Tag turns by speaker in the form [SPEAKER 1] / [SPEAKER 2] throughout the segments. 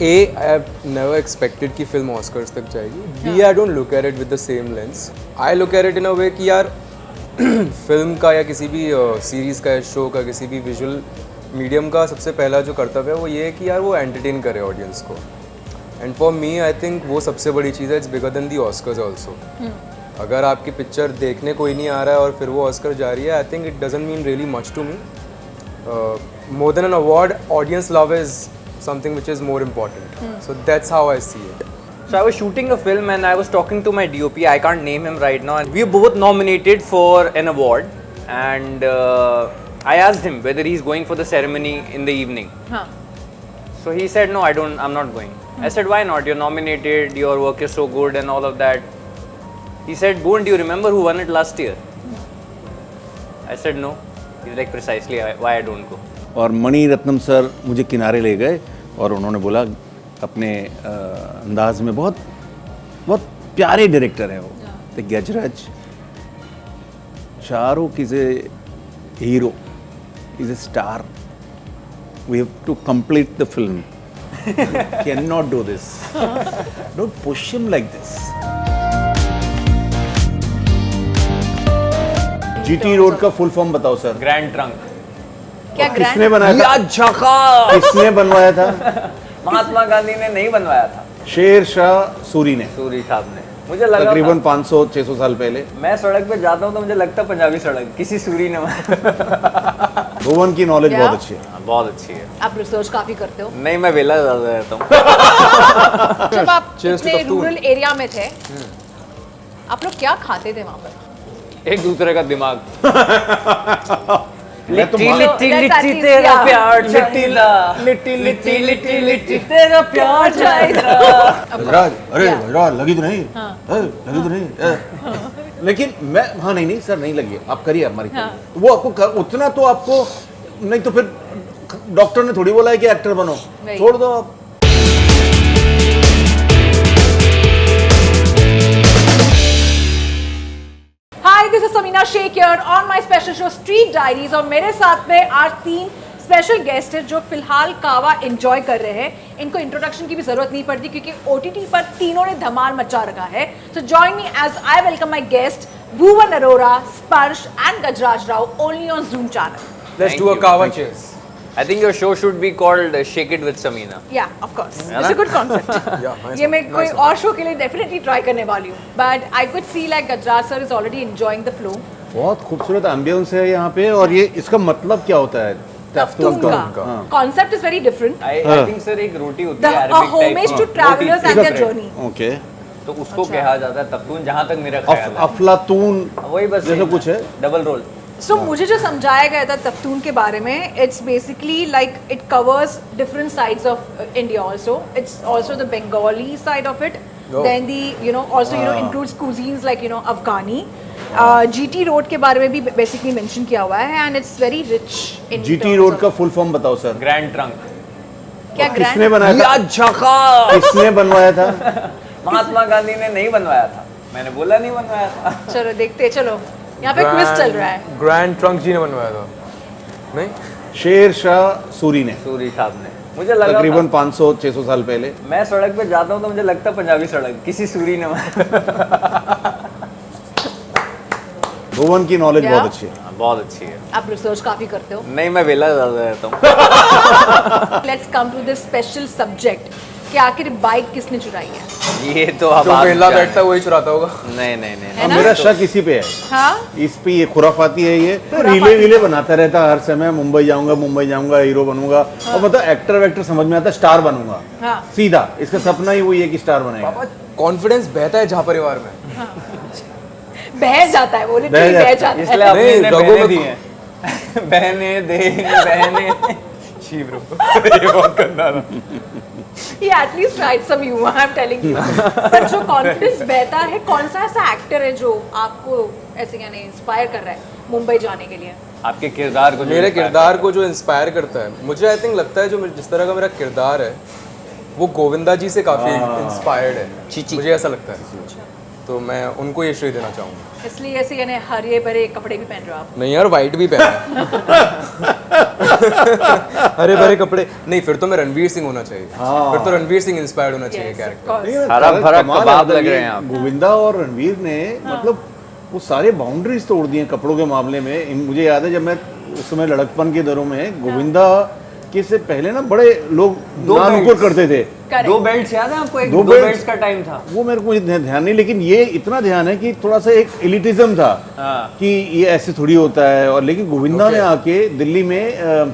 [SPEAKER 1] I have never expected कि film Oscars तक जाएगी. B, I don't look at it with the same lens. I look at it in a way कि यार film का या किसी भी सीरीज़ का या शो का किसी भी विजुअल मीडियम का सबसे पहला जो कर्तव्य है वो ये है कि यार वो एंटरटेन करे ऑडियंस को. And for me I think वो सबसे बड़ी चीज़ है. It's bigger than the Oscars also. अगर आपकी पिक्चर देखने कोई नहीं आ रहा है और फिर वो ऑस्कर जा रही है, I think it doesn't mean really much to me. More than an award, audience love is something which is more important. So that's how I see it.
[SPEAKER 2] So I was shooting a film and I was talking to my DOP. I can't name him right now. And we were both nominated for an award. And I asked him whether he's going for the ceremony in the evening. So he said, no, I'm not going. I said, why not? You're nominated, your work is so good and all of that. He said, Boon, do you remember who won it last year? I said, no. He's like, precisely why I don't go.
[SPEAKER 3] और Mani Ratnam sir मुझे किनारे ले गए और उन्होंने बोला अपने अंदाज में बहुत बहुत प्यारे डायरेक्टर हैं वो. तो Gajraj Shahrukh is a hero, is a star. We have to complete the film. Can not do this. Don't push him like this. GT road का फुल फॉर्म बताओ सर.
[SPEAKER 2] Grand trunk.
[SPEAKER 4] क्या
[SPEAKER 3] किसने बनाया था? किसने बनवाया था?
[SPEAKER 2] महात्मा गांधी ने नहीं बनवाया था.
[SPEAKER 3] शेर शाह सूरी ने.
[SPEAKER 2] सूरी साहब ने. मुझे लगा
[SPEAKER 3] तकरीबन 500-600 साल पहले.
[SPEAKER 2] मैं सड़क पे जाता हूँ तो मुझे लगता है पंजाबी सड़क किसी सूरी ने.
[SPEAKER 3] भुवन की नॉलेज बहुत अच्छी है.
[SPEAKER 2] बहुत अच्छी है.
[SPEAKER 4] आप रिसर्च काफी करते हो.
[SPEAKER 2] नहीं, मैं वेला ज्यादा रहता हूँ.
[SPEAKER 4] जब आप इतने रूरल एरिया में थे, आप लोग क्या खाते थे वहाँ पर?
[SPEAKER 2] एक दूसरे का दिमाग.
[SPEAKER 3] लिट्टी
[SPEAKER 2] लिट्टी तेरा प्यार चाहिदा. लिट्टी लिट्टी लिट्टी लिट्टी तेरा प्यार चाहिदा.
[SPEAKER 3] गजराज, अरे गजराज लगी तो नहीं. लगी तो नहीं. लेकिन मैं हाँ नहीं सर नहीं लगी. आप करिए हमारी. वो आपको उतना तो आपको नहीं तो फिर डॉक्टर ने थोड़ी बोला है कि एक्टर बनो. छोड़ दो आप.
[SPEAKER 4] Hi, this is Samina Sheikh here on my special show Street Diaries. और मेरे साथ में आज 3 स्पेशल गेस्ट हैं जो फिलहाल कावा एंजॉय कर रहे हैं. इनको इंट्रोडक्शन की भी जरूरत नहीं पड़ती क्योंकि OTT पर तीनों ने धमाल मचा रखा है. So join me as I welcome my guest Bhuvan Arora, Sparsh and Gajraj Rao only on Zoom channel.
[SPEAKER 1] Let's do a kava chase.
[SPEAKER 2] I think your show should be called Shake It with Samina.
[SPEAKER 4] Yeah, of course. It's a good concept. ये मैं कोई और show के लिए definitely try करने वाली हूँ. But I could see like Gajraj sir is already enjoying the flow.
[SPEAKER 3] बहुत खूबसूरत एम्बियंस है यहाँ पे. और ये इसका मतलब क्या होता है?
[SPEAKER 4] तफ्तून का concept is very different.
[SPEAKER 2] I think sir एक रोटी होती है
[SPEAKER 4] A homage to travelers and their journey.
[SPEAKER 3] Okay.
[SPEAKER 2] तो उसको कहा जाता है तफ्तून, जहाँ तक मेरा ख्याल है.
[SPEAKER 3] अफलातून
[SPEAKER 2] वही बस
[SPEAKER 3] जैसा कुछ है.
[SPEAKER 2] Double role.
[SPEAKER 4] So मुझे जो समझाया गया था तफ्तून के बारे में, it's basically like it covers different sides of India also. It's also the Bengali side of it. Then the also includes cuisines like Afghani. GT Road के बारे में भी basically mention किया हुआ है and it's very rich in
[SPEAKER 3] GT Road का full form बताओ sir.
[SPEAKER 2] Grand trunk.
[SPEAKER 4] क्या ग्रैंड?
[SPEAKER 3] किसने बनाया था? किसने बनवाया था?
[SPEAKER 2] महात्मा गांधी ने नहीं बनवाया था. मैंने बोला नहीं बनवाया था.
[SPEAKER 4] चलो देखते चलो. यहाँ पे क्विज चल रहा है.
[SPEAKER 1] ग्रैंड ट्रंक जी ने बनवाया था. नहीं,
[SPEAKER 3] शेर शाह सूरी ने.
[SPEAKER 2] सूरी साहब ने. मुझे लगा
[SPEAKER 3] तकरीबन 500-600 साल पहले.
[SPEAKER 2] मैं सड़क पे जाता हूँ तो मुझे लगता है पंजाबी सड़क किसी सूरी ने.
[SPEAKER 3] भुवन की नॉलेज बहुत अच्छी है.
[SPEAKER 2] बहुत अच्छी है.
[SPEAKER 4] आप रिसर्च काफी करते हो.
[SPEAKER 2] नहीं, मैं वेला ज्यादा रहता हूँ.
[SPEAKER 4] Let's come to this special subject कि आखिर बाइक किसने चुराई है.
[SPEAKER 2] ये तो अब
[SPEAKER 1] जो वेला बैठता है वही चुराता होगा.
[SPEAKER 2] नहीं.
[SPEAKER 3] मेरा शक इसी पे है.
[SPEAKER 4] हाँ?
[SPEAKER 3] इस पे ये खुराफाती है. ये रीले बनाता रहता हर समय. मुंबई जाऊंगा हीरो बनूंगा. और मतलब एक्टर वेक्टर समझ में आता, स्टार बनूंगा. सीधा इसका सपना ही वही है कि स्टार बनेगा.
[SPEAKER 1] कॉन्फिडेंस बहता है जहाँ परिवार में.
[SPEAKER 4] बह जाता है वो. लिटरली बह जाता है.
[SPEAKER 2] इसलिए आपने बहने दी हैं. बहने दे. छी ब्रो. ये बहुत गंदा था.
[SPEAKER 4] He at least tried some humor, I'm telling you. पर जो कॉन्फिडेंस बहता है, कौन सा ऐसा एक्टर है जो आपको ऐसे इंस्पायर कर रहा है मुंबई जाने के लिए?
[SPEAKER 2] आपके किरदार को,
[SPEAKER 1] मेरे किरदार को जो इंस्पायर करता है, मुझे आई थिंक लगता है जो जिस तरह का मेरा किरदार है वो गोविंदा जी से काफ़ी इंस्पायर्ड है. मुझे ऐसा लगता है. तो मैं उनको ये श्रेय देना चाहूँगा.
[SPEAKER 4] इसलिए ऐसे हरे भरे कपड़े भी पहन रहे हो आप?
[SPEAKER 1] नहीं यार, वाइट भी पहना. हरे भरे कपड़े नहीं, फिर तो मैं रणवीर सिंह होना चाहिए। फिर तो रणवीर सिंह इंस्पायर्ड होना चाहिए कैरेक्टर।
[SPEAKER 2] हरा भरा
[SPEAKER 3] कमाल
[SPEAKER 2] कबाब
[SPEAKER 3] है,
[SPEAKER 2] लग
[SPEAKER 3] ये
[SPEAKER 2] रहे हैं आप।
[SPEAKER 3] गोविंदा और रणवीर ने मतलब वो सारे बाउंड्रीज तोड़ दिए कपड़ों के मामले में। मुझे याद है जब मैं उस समय लड़कपन के दौरों में गोविंदा के से पहले ना बड़े लोग नानुकुर करते थे।
[SPEAKER 2] दो बेल्ट्स याद है आपको? एक
[SPEAKER 3] दो
[SPEAKER 2] दो
[SPEAKER 3] belts
[SPEAKER 2] बेल्ट्स का टाइम था।
[SPEAKER 3] वो मेरे को ध्यान नहीं, लेकिन ये इतना ध्यान है कि थोड़ा सा एक एलिटिज्म था कि ये ऐसे थोड़ी होता है। और लेकिन गोविंदा ने आके दिल्ली में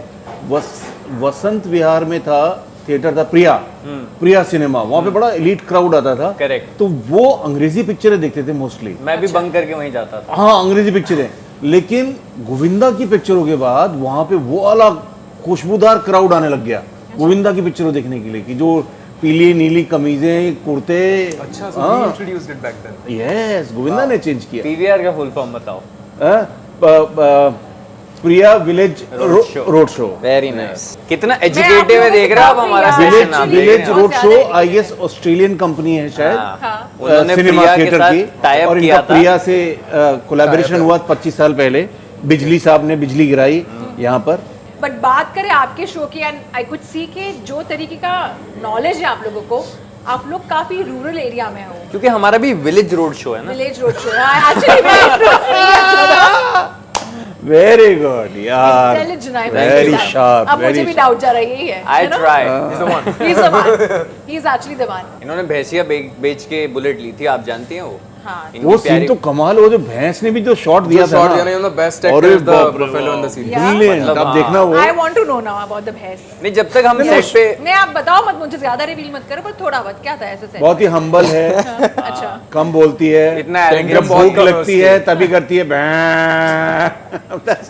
[SPEAKER 3] वसंत विहार में था, थिएटर था प्रिया सिनेमा, वहाँ पे बड़ा एलीट क्राउड आता था।
[SPEAKER 2] करेक्ट।
[SPEAKER 3] तो वो अंग्रेजी पिक्चरें देखते थे मोस्टली।
[SPEAKER 2] मैं भी बंक करके वहीं जाता था।
[SPEAKER 3] हाँ, अंग्रेजी पिक्चरें। लेकिन गोविंदा की पिक्चरों के बाद वहाँ पे वो अलग खुशबूदार क्राउड आने लग गया गोविंदा की पिक्चरों देखने के लिए, कि जो पीली नीली कमीजें, कुर्ते।
[SPEAKER 1] अच्छा, so he introduced it back then.
[SPEAKER 3] Yes, Govinda ने चेंज किया।
[SPEAKER 2] पीवीआर का फुल फॉर्म बताओ।
[SPEAKER 3] Priya village road show.
[SPEAKER 2] Very nice. कितना एजुकेटिव है, देख रहे हो आप हमारा
[SPEAKER 4] काफी
[SPEAKER 2] सेशन आप देख रहे
[SPEAKER 3] विलेज
[SPEAKER 2] हैं।
[SPEAKER 3] Road show I guess Australian company है शायद,
[SPEAKER 2] उन्होंने
[SPEAKER 3] सिनेमा
[SPEAKER 2] प्रिया के
[SPEAKER 3] थिएटर
[SPEAKER 2] साथ
[SPEAKER 3] की।
[SPEAKER 2] tie up
[SPEAKER 3] और
[SPEAKER 2] किया
[SPEAKER 3] इनका
[SPEAKER 2] था।
[SPEAKER 3] प्रिया से कोलैबोरेशन हुआ 25 साल पहले। बिजली साहब ने बिजली गिराई यहाँ पर।
[SPEAKER 4] बट बात करें आपके शो की, एंड आई कुड सी कि जो तरीके का नॉलेज है आप लोगों को, आप लोग काफी रूरल एरिया में हो।
[SPEAKER 2] क्योंकि हमारा भी विलेज रोड शो है ना।
[SPEAKER 4] Village road show actually
[SPEAKER 3] very good यार, वेरी शार्प,
[SPEAKER 4] अब मुझे
[SPEAKER 3] वेरी
[SPEAKER 4] भी डाउट जा रहा है, यही है।
[SPEAKER 2] I try.
[SPEAKER 4] He's the one. He's actually the one.
[SPEAKER 2] इन्होंने भैंसिया बेच के बुलेट ली थी, आप जानती हैं वो?
[SPEAKER 4] हाँ।
[SPEAKER 2] इनकी
[SPEAKER 3] वो सीन
[SPEAKER 2] प्यारी-
[SPEAKER 3] तो कमाल। वो जो भैंस ने भी जो शॉट दिया था
[SPEAKER 1] शॉट
[SPEAKER 3] ना,
[SPEAKER 1] दिया ना, बेस्ट
[SPEAKER 3] अरे
[SPEAKER 1] एक्टर इज द
[SPEAKER 3] बाप रे
[SPEAKER 1] बफेलो इन द
[SPEAKER 3] बाप।
[SPEAKER 1] सीरीज।
[SPEAKER 4] Yeah.
[SPEAKER 3] Brilliant,
[SPEAKER 2] मतलब
[SPEAKER 3] आप देखना वो।
[SPEAKER 4] I want to know now about the भैंस।
[SPEAKER 2] नहीं, जब तक हम सेट पे
[SPEAKER 4] नहीं, आप बताओ मत, मुझे ज्यादा रिवील मत करो, पर थोड़ा बहुत क्या था ऐसे से।
[SPEAKER 3] बहुत ही हम्बल है,
[SPEAKER 4] अच्छा।
[SPEAKER 3] कम बोलती है,
[SPEAKER 2] इतना arrogant
[SPEAKER 3] जब
[SPEAKER 1] बहुत
[SPEAKER 3] भूख
[SPEAKER 1] कम है
[SPEAKER 3] लगती
[SPEAKER 1] उसकी।
[SPEAKER 3] है तभी करती है भैं।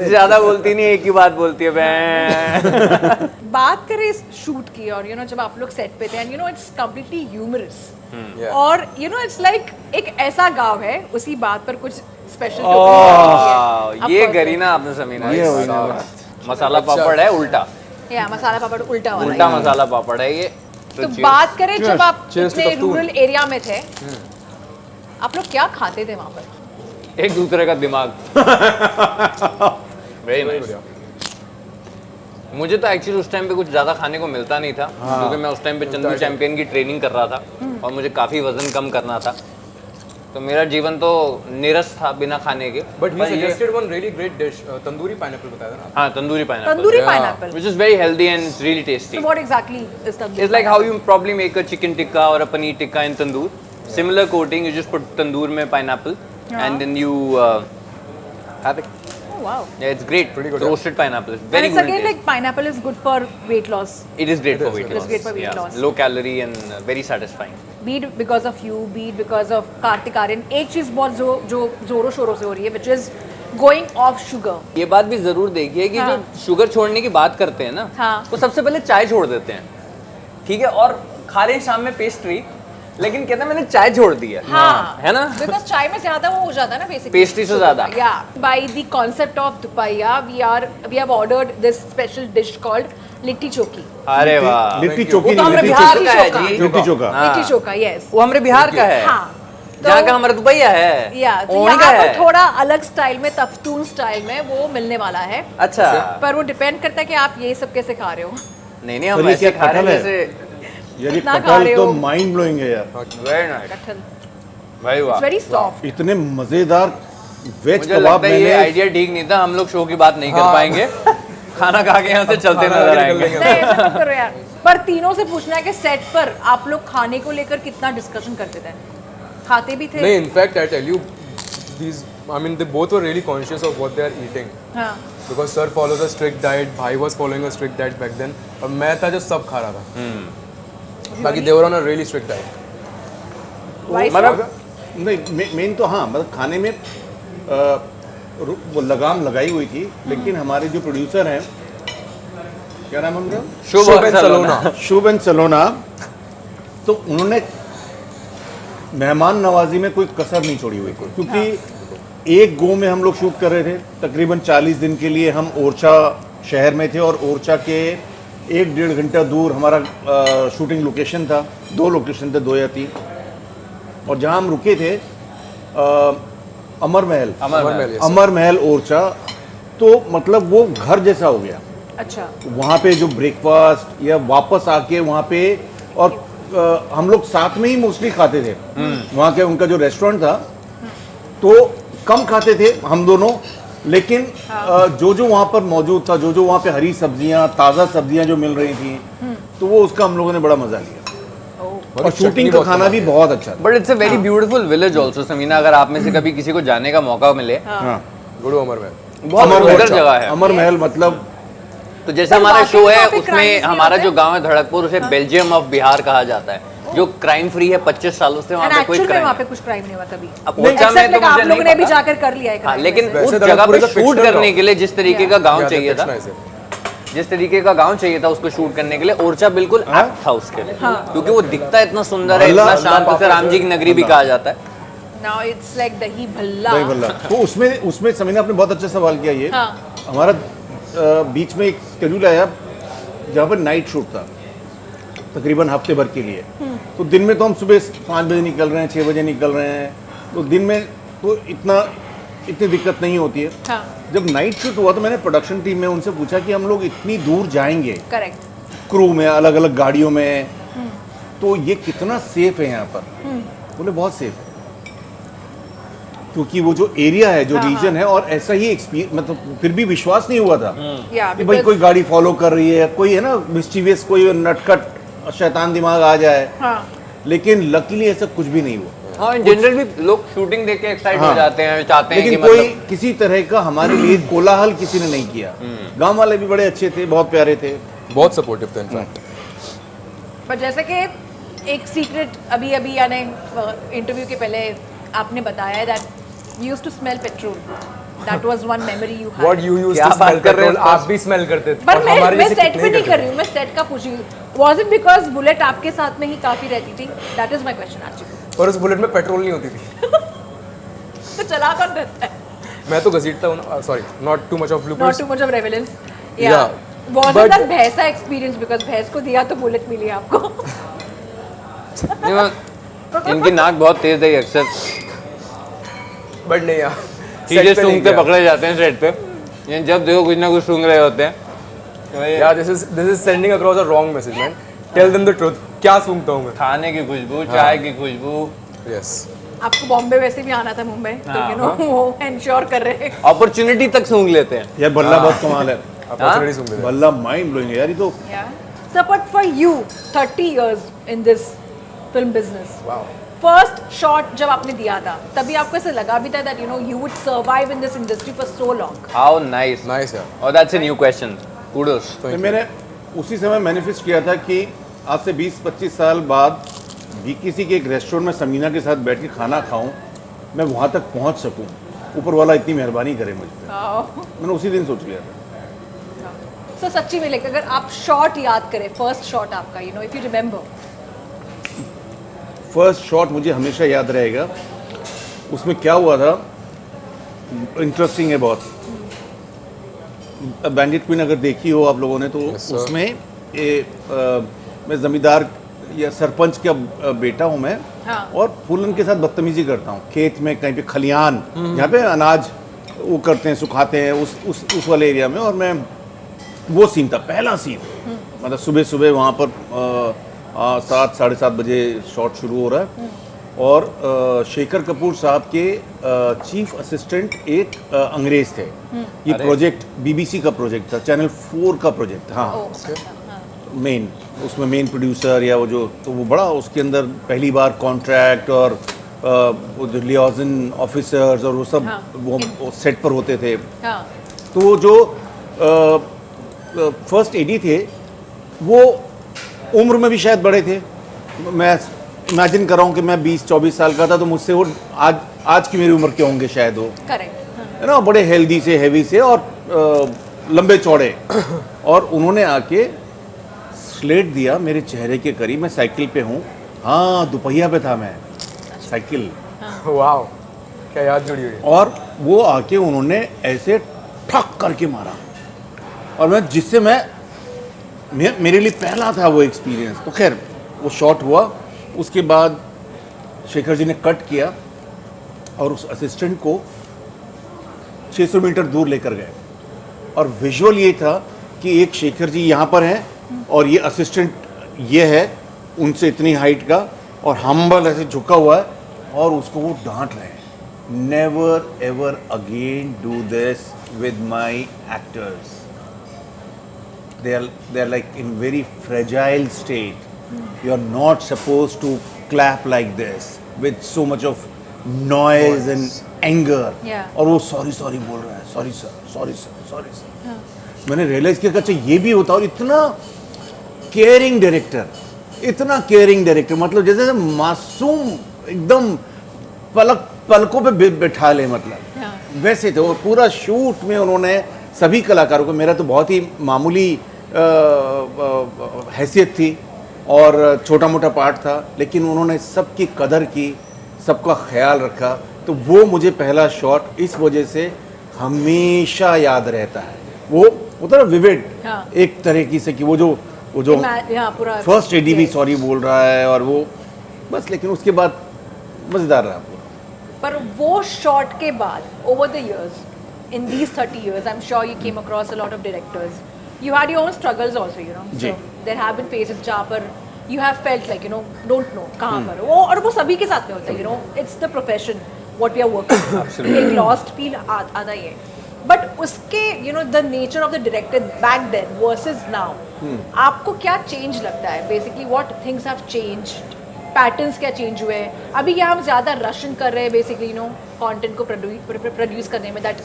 [SPEAKER 2] ज्यादा बोलती नहीं, एक ही बात बोलती है मैं।
[SPEAKER 4] बात करें इस शूट की, और जब आप लोग सेट पे थे, and it's completely humorous,
[SPEAKER 1] Yeah.
[SPEAKER 4] और इट्स लाइक एक ऐसा गांव है, उसी बात पर कुछ स्पेशल
[SPEAKER 2] ये गरीना आपने समीना,
[SPEAKER 3] ये
[SPEAKER 2] इस मसाला पापड़ है उल्टा,
[SPEAKER 4] या मसाला पापड़ उल्टा वाला
[SPEAKER 2] उल्टा
[SPEAKER 4] है।
[SPEAKER 2] मसाला पापड़ है ये।
[SPEAKER 4] तो
[SPEAKER 2] cheers।
[SPEAKER 4] बात करें जब आप
[SPEAKER 1] Cheers to
[SPEAKER 4] इतने
[SPEAKER 1] the food.
[SPEAKER 4] रूरल एरिया में थे, आप लोग क्या खाते थे वहां पर?
[SPEAKER 2] एक दूसरे का दिमाग। Very nice. मुझे तो एक्चुअली उस टाइम पे कुछ ज़्यादा खाने को मिलता नहीं था, क्योंकि मैं उस टाइम पे चंदू चैंपियन की ट्रेनिंग कर रहा था और मुझे काफ़ी वजन कम करना था, तो मेरा जीवन तो निरस था बिना खाने के।
[SPEAKER 1] बट ही
[SPEAKER 2] पर ये-
[SPEAKER 1] suggested one really great dish, tandoori pineapple बताया था ना।
[SPEAKER 2] हाँ, tandoori pineapple,
[SPEAKER 4] tandoori
[SPEAKER 1] Yeah.
[SPEAKER 4] Pineapple.
[SPEAKER 2] which is very healthy and really tasty.
[SPEAKER 4] So what exactly is tandoori?
[SPEAKER 2] It's like how you probably make a chicken tikka or a paneer tikka in tandoor. Similar coating, you just put tandoor mein pineapple and then you have it.
[SPEAKER 4] Oh wow.
[SPEAKER 2] Yeah, it's great.
[SPEAKER 1] Pretty good,
[SPEAKER 2] Roasted pineapple. It's
[SPEAKER 4] And
[SPEAKER 2] very
[SPEAKER 4] it's
[SPEAKER 2] good. in
[SPEAKER 4] again
[SPEAKER 2] taste.
[SPEAKER 4] like pineapple is good for weight loss.
[SPEAKER 2] It is great for weight
[SPEAKER 1] It
[SPEAKER 2] loss.
[SPEAKER 4] is great for weight
[SPEAKER 2] Yeah.
[SPEAKER 4] loss.
[SPEAKER 2] Low calorie and very satisfying.
[SPEAKER 4] Be it because of you, be it because of Kartik Aaryan, एक चीज बहुत जो जोरों शोरों से हो रही है, which is going off sugar.
[SPEAKER 2] ये बात भी जरूर देखिए कि
[SPEAKER 4] हाँ.
[SPEAKER 2] जो शुगर छोड़ने की बात करते हैं ना,
[SPEAKER 4] हाँ.
[SPEAKER 2] वो सबसे पहले चाय छोड़ देते हैं, ठीक है, और खा रहे हैं शाम में पेस्ट्री, लेकिन कहते हैं मैंने चाय छोड़ दी है,
[SPEAKER 4] हाँ.
[SPEAKER 2] है ना?
[SPEAKER 4] Because चाय में ज्यादा वो हो जाता है ना basically.
[SPEAKER 2] Pastry से ज्यादा.
[SPEAKER 4] Yeah. By the concept of Dupaiya, we have ordered this special dish called litti चोखी.
[SPEAKER 2] अरे वाह,
[SPEAKER 3] लिट्टी
[SPEAKER 1] you.
[SPEAKER 3] चोखी
[SPEAKER 2] वो तो
[SPEAKER 3] नहीं,
[SPEAKER 2] हमारे
[SPEAKER 3] लिट्टी
[SPEAKER 2] बिहार
[SPEAKER 3] चोखा।
[SPEAKER 2] का है जी।
[SPEAKER 3] लिट्टी चोखा।
[SPEAKER 2] हाँ.
[SPEAKER 4] लिट्टी चोखा, yes.
[SPEAKER 2] वो हमारे बिहार का है,
[SPEAKER 4] हाँ.
[SPEAKER 2] जहाँ का हमारा दुबैया है,
[SPEAKER 4] या तो
[SPEAKER 2] ओनी
[SPEAKER 4] यहाँ
[SPEAKER 2] का
[SPEAKER 4] पर
[SPEAKER 2] है।
[SPEAKER 4] थोड़ा अलग स्टाइल में, तफ्तून स्टाइल में वो मिलने वाला है,
[SPEAKER 2] अच्छा,
[SPEAKER 4] पर वो डिपेंड करता है कि आप ये सब कैसे खा रहे हो.
[SPEAKER 2] नहीं नहीं,
[SPEAKER 3] सर,
[SPEAKER 2] हम
[SPEAKER 3] ये
[SPEAKER 2] ऐसे
[SPEAKER 3] क्या
[SPEAKER 2] खा रहे हैं
[SPEAKER 3] कटहल है?
[SPEAKER 2] जैसे
[SPEAKER 3] यार ये
[SPEAKER 4] कितना खा
[SPEAKER 3] कटहल
[SPEAKER 4] रहे
[SPEAKER 3] तो
[SPEAKER 4] हो?
[SPEAKER 3] माइंड ब्लोइंग है यार,
[SPEAKER 2] वेरी नाइस,
[SPEAKER 4] कटहल.
[SPEAKER 2] भाई वाह।
[SPEAKER 4] Very soft.
[SPEAKER 3] इतने मजेदार वेज
[SPEAKER 2] मुझे
[SPEAKER 3] कबाब
[SPEAKER 2] लगता है ये
[SPEAKER 3] मैंने
[SPEAKER 2] आइडिया ठीक नहीं था, हम लोग शो की बात नहीं कर
[SPEAKER 1] हाँ.
[SPEAKER 2] पाएंगे, खाना खा के यहाँ से चलते
[SPEAKER 1] खाना
[SPEAKER 2] नजर
[SPEAKER 1] खा के
[SPEAKER 2] आएंगे।
[SPEAKER 1] निकल
[SPEAKER 4] नहीं, ऐसा मत करो यार. पर तीनों से पूछना है कि सेट पर आप लोग खाने को लेकर कितना डिस्कशन करते थे? खाते भी थे?
[SPEAKER 1] नहीं, in fact I tell you, these I mean they both were really conscious of what they are eating.
[SPEAKER 4] हाँ.
[SPEAKER 1] Because sir follows a strict diet, भाई was following a strict diet back then, और मैं था जो सब खा रहा था. बाकी they were on a really strict diet.
[SPEAKER 4] Why so?
[SPEAKER 2] मतलब
[SPEAKER 3] नहीं, मेन तो हाँ, मतलब खाने में वो लगाम लगाई हुई थी, लेकिन हमारे जो प्रोड्यूसर हैं, क्या नाम है उनका?
[SPEAKER 2] शुभ और सलोना।
[SPEAKER 3] शुभ एंड सलोना, तो उन्होंने मेहमान नवाजी में कोई कसर नहीं छोड़ी हुई थी, क्योंकि एक गो में हम लोग शूट कर रहे थे, तकरीबन 40 दिन के लिए हम ओरछा शहर में थे, और ओरछा के 1-1.5 घंटा दूर हमारा शूटिंग लोकेशन था, 2 लोकेशन थे, 2 या 3, और जहाँ हम रुके थे अमर महल,
[SPEAKER 2] अमर महल।
[SPEAKER 1] yes.
[SPEAKER 3] अमर महल ओरछा, तो मतलब वो घर जैसा हो गया,
[SPEAKER 4] अच्छा
[SPEAKER 3] वहाँ पे जो ब्रेकफास्ट या वापस आके वहाँ पे, और हम लोग साथ में ही मोस्टली खाते थे। वहाँ के उनका जो रेस्टोरेंट था, तो कम खाते थे हम दोनों, लेकिन जो जो वहाँ पर मौजूद था, जो जो वहाँ पे हरी सब्जियाँ, ताज़ा सब्जियाँ जो मिल रही थी, तो वो उसका हम लोगों ने बड़ा मजा लिया। और शूटिंग का खाना भी बहुत अच्छा था।
[SPEAKER 2] But it's a very beautiful village also Sameena, अगर आप में से कभी किसी को जाने का मौका मिले,
[SPEAKER 3] हाँ,
[SPEAKER 1] गुरु अमर महल
[SPEAKER 2] बहुत सुंदर जगह है।
[SPEAKER 3] अमर महल मतलब
[SPEAKER 2] तो जैसे
[SPEAKER 4] पर
[SPEAKER 2] हमारा
[SPEAKER 4] वाकई
[SPEAKER 2] शो
[SPEAKER 4] में
[SPEAKER 2] है
[SPEAKER 4] वहाँ पे
[SPEAKER 2] उसमें
[SPEAKER 4] crimes नहीं
[SPEAKER 2] हमारा
[SPEAKER 4] होते?
[SPEAKER 2] जो गांव है धड़कपुर, उसे बेल्जियम ऑफ बिहार कहा जाता है, जो क्राइम फ्री है 25 सालों से। वहाँ
[SPEAKER 4] एंड
[SPEAKER 2] पे कोई
[SPEAKER 4] एक्चुअल में
[SPEAKER 2] क्राइम
[SPEAKER 4] वहाँ पे कुछ क्राइम नहीं हुआ तभी।
[SPEAKER 2] अब ओरछा में तो
[SPEAKER 4] आप
[SPEAKER 2] मुझे
[SPEAKER 4] लोगों ने
[SPEAKER 2] नहीं
[SPEAKER 4] भी
[SPEAKER 2] पता।
[SPEAKER 4] जाकर कर लिया है
[SPEAKER 2] हाँ,
[SPEAKER 4] crime
[SPEAKER 2] लेकिन
[SPEAKER 4] वैसे।
[SPEAKER 2] उस
[SPEAKER 1] वैसे
[SPEAKER 2] जगह
[SPEAKER 1] धड़कपुर
[SPEAKER 2] पे
[SPEAKER 1] is a
[SPEAKER 2] शूट
[SPEAKER 1] fictional
[SPEAKER 2] करने
[SPEAKER 1] गाँव।
[SPEAKER 2] के लिए जिस तरीके का गांव
[SPEAKER 1] Yeah,
[SPEAKER 2] चाहिए था,
[SPEAKER 1] fictionalize it.
[SPEAKER 2] जिस तरीके का गांव चाहिए था उसको शूट करने के लिए, ओरछा बिल्कुल एप्ट था उसके लिए, क्योंकि वो दिखता इतना सुंदर है, इतना शांत, उसे राम जी की नगरी भी कहा जाता है।
[SPEAKER 4] नाउ इट्स लाइक दही भल्ला।
[SPEAKER 3] दही भल्ला। तो उसमें समीना आपने बहुत अच्छा सवाल किया। ये
[SPEAKER 4] हाँ।
[SPEAKER 3] हमारा बीच में एक शेड्यूल आया जहाँ पर नाइट शूट था, तकरीबन हफ्ते भर के लिए। तो दिन में तो हम सुबह 5 बजे निकल रहे हैं, 6 बजे निकल रहे हैं, तो दिन में तो इतनी दिक्कत नहीं होती है।
[SPEAKER 4] हाँ
[SPEAKER 3] जब नाइट शूट हुआ तो मैंने प्रोडक्शन टीम में उनसे पूछा कि हम लोग इतनी दूर जाएंगे
[SPEAKER 4] करेक्ट।
[SPEAKER 3] क्रू में, अलग अलग गाड़ियों में, तो ये कितना सेफ है यहाँ पर? बोले बहुत सेफ है, क्योंकि वो जो एरिया है, जो रीजन है, और ऐसा ही एक्सपीरियंस, मतलब फिर भी विश्वास नहीं हुआ था
[SPEAKER 4] या
[SPEAKER 3] कि भाई कोई गाड़ी फॉलो कर रही है, कोई है ना मिस्चीवियस, कोई नटखट शैतान दिमाग आ जाए।
[SPEAKER 4] हाँ
[SPEAKER 3] लेकिन लकीली ऐसा कुछ भी नहीं हुआ।
[SPEAKER 2] हाँ, इन जनरल भी लोग शूटिंग देख के एक्साइट
[SPEAKER 3] हाँ।
[SPEAKER 2] हो जाते हैं, चाहते हैं कि
[SPEAKER 3] लेकिन कोई
[SPEAKER 2] मतलब
[SPEAKER 3] किसी तरह का हमारे लिए कोलाहल किसी ने नहीं किया। गांव वाले भी बड़े अच्छे थे, बहुत प्यारे थे।
[SPEAKER 1] बहुत सपोर्टिव था इनफैक्ट।
[SPEAKER 4] पर जैसे कि एक सीक्रेट अभी यानी इंटरव्यू के पहले आपने बताया that you used to smell petrol, that was one memory you had.
[SPEAKER 1] What you used
[SPEAKER 2] क्या
[SPEAKER 1] टू
[SPEAKER 2] बात
[SPEAKER 1] स्मेल
[SPEAKER 2] कर रहे हो?
[SPEAKER 1] पेट्रोल, आप भी स्मेल करते थे।
[SPEAKER 4] पर
[SPEAKER 1] और
[SPEAKER 4] मैं
[SPEAKER 1] हमारे जैसे
[SPEAKER 4] सेट
[SPEAKER 1] कितने
[SPEAKER 4] पे नहीं
[SPEAKER 1] करते
[SPEAKER 4] कर रही हूँ, मैं सेट का पूछ रही हूँ। वाज इट बिकॉज बुलेट आपके साथ में ही काफी रहती थी? That is my question actually.
[SPEAKER 1] थे। और उस बुलेट में पेट्रोल नहीं होती थी।
[SPEAKER 4] तो चला कौन रहता है?
[SPEAKER 1] मैं तो घसीटता हूँ। Sorry, not too much of
[SPEAKER 4] not
[SPEAKER 1] bloopers.
[SPEAKER 4] Too much of relevance.
[SPEAKER 1] Yeah.
[SPEAKER 4] Yeah was it
[SPEAKER 1] But-
[SPEAKER 4] that भैंसा एक्सपीरियंस, बिकॉज भैंस को दिया तो बुलेट मिली आपको?
[SPEAKER 2] नहीं, इनकी नाक बहुत तेज है अक्सर,
[SPEAKER 1] बट नहीं यार,
[SPEAKER 2] चीजें सूंघते पकड़े जाते हैं सेट पे। ये जब देखो कुछ ना कुछ सूंघ रहे होते हैं। तो ये
[SPEAKER 1] यार this is sending across a wrong message man. Tell them the truth. क्या सूंघता हूँ मैं?
[SPEAKER 2] खाने की खुशबू, चाय की खुशबू,
[SPEAKER 1] यस।
[SPEAKER 4] आपको बॉम्बे वैसे भी आना था, मुंबई, तो यू नो वो एंश्योर कर रहे हैं।
[SPEAKER 2] अपॉर्चुनिटी तक सूंघ लेते हैं।
[SPEAKER 3] यार बल्ला बहुत कमाल है।
[SPEAKER 1] अपॉर्चुनिटी सूंघ लेते हैं।
[SPEAKER 3] बल्ला माइंड ब्लोइंग है यार ये तो।
[SPEAKER 4] So, but for you, 30 years in this film business,
[SPEAKER 1] Wow.
[SPEAKER 4] first shot जब आपने दिया था, तभी आपको ऐसे लगा भी था that you know you would survive in this industry for so long?
[SPEAKER 2] How nice.
[SPEAKER 1] Nice यार।
[SPEAKER 2] और that's a new question, kudos.
[SPEAKER 3] तो मैंने उसी समय मैनिफेस्ट किया था कि आज से 20-25 साल बाद भी किसी के एक रेस्टोरेंट में समीना के साथ बैठ के खाना खाऊं, मैं वहाँ तक पहुँच सकूं, ऊपर वाला इतनी मेहरबानी करे मुझ पर। मैंने उसी दिन सोच लिया था।
[SPEAKER 4] So सच्ची में लेकर अगर आप शॉट याद करें, फर्स्ट शॉट आपका, you know, if you remember,
[SPEAKER 3] first shot मुझे हमेशा याद रहेगा। उसमें क्या हुआ था, इंटरेस्टिंग है बहुत। बैंडिट क्वीन अगर देखी हो आप लोगों ने तो
[SPEAKER 1] Yes, sir.
[SPEAKER 3] उसमें मैं जमींदार या सरपंच का बेटा हूँ मैं।
[SPEAKER 4] हाँ।
[SPEAKER 3] और फूलन के साथ बदतमीजी करता हूँ खेत में, कहीं पे खलियान जहाँ पे अनाज वो करते हैं, सुखाते हैं, उस वाले एरिया में। और मैं वो सीन था, पहला सीन। मतलब सुबह सुबह वहाँ पर 7-7:30 बजे शॉट शुरू हो रहा है। और शेखर कपूर साहब के चीफ असिस्टेंट एक अंग्रेज थे। ये प्रोजेक्ट बीबीसी का प्रोजेक्ट था, चैनल 4 का प्रोजेक्ट। हाँ, मेन उसमें मेन प्रोड्यूसर या वो जो, तो वो बड़ा उसके अंदर पहली बार कॉन्ट्रैक्ट और वो जो लियाजन ऑफिसर्स और वो सब वो सेट पर होते थे।
[SPEAKER 4] हाँ,
[SPEAKER 3] तो वो जो फर्स्ट एडी थे वो उम्र में भी शायद बड़े थे। मैं इमेजिन कर रहा हूँ कि मैं 20-24 साल का था, तो मुझसे वो आज की मेरी उम्र के होंगे शायद वो,
[SPEAKER 4] करेक्ट।
[SPEAKER 3] है ना, बड़े हेल्दी से, हैवी से और लंबे चौड़े। और उन्होंने आके स्लेट दिया मेरे चेहरे के करीब। मैं साइकिल पे हूँ, हाँ दोपहिया पे था मैं, साइकिल।
[SPEAKER 1] वाओ, क्या याद जुड़ी हुई है।
[SPEAKER 3] और वो आके उन्होंने ऐसे ठक करके मारा। और मैं जिससे मेरे लिए पहला था वो एक्सपीरियंस। तो खैर वो शॉट हुआ। उसके बाद शेखर जी ने कट किया और उस असिस्टेंट को 600 मीटर दूर लेकर गए। और विजुअल ये था कि एक शेखर जी यहाँ पर हैं और ये असिस्टेंट ये है उनसे इतनी हाइट का और हम्बल ऐसे झुका हुआ है और उसको वो डांट रहे हैं, never ever again do this with my actors, they are like in very fragile state. You are not supposed to clap like this with so much of noise and anger.
[SPEAKER 4] Yeah.
[SPEAKER 3] और वो sorry बोल रहा है, sorry sir. मैंने realise किया कि अच्छा ये भी होता है. और इतना केयरिंग डायरेक्टर, मतलब जैसे मासूम एकदम पलकों पे बिठा ले, मतलब वैसे थे. और पूरा शूट में उन्होंने सभी कलाकारों को, मेरा तो बहुत ही मामूली हैसियत थी और छोटा मोटा पार्ट था, लेकिन उन्होंने सबकी कदर की, सबका ख्याल रखा. तो वो मुझे पहला शॉट इस वजह से हमेशा याद रहता है. वो होता है विविड एक तरीके से कि वो जो फर्स्ट एडी भी सॉरी बोल रहा है और वो बस, लेकिन उसके बाद मज़ेदार रहा पूरा.
[SPEAKER 4] पर वो शॉट के बाद over the years, in these 30 years, I'm sure you came across a lot of directors. You had your own struggles also, you know.
[SPEAKER 3] जी.
[SPEAKER 4] So there have been phases जहाँ पर you have felt like, you know, don't know कहाँ पर वो, और वो सभी के साथ में होता है, you know. It's the profession what we are working on. एक lost feel आता ही है. But उसके, you know, the nature of the director back then versus now, आपको क्या change लगता है? Basically, what things have changed? Patterns क्या change हुए हैं? अभी क्या हम ज़्यादा रशन कर रहे हैं बेसिकली, यू नो, कंटेंट को प्रोड्यूस करने में, that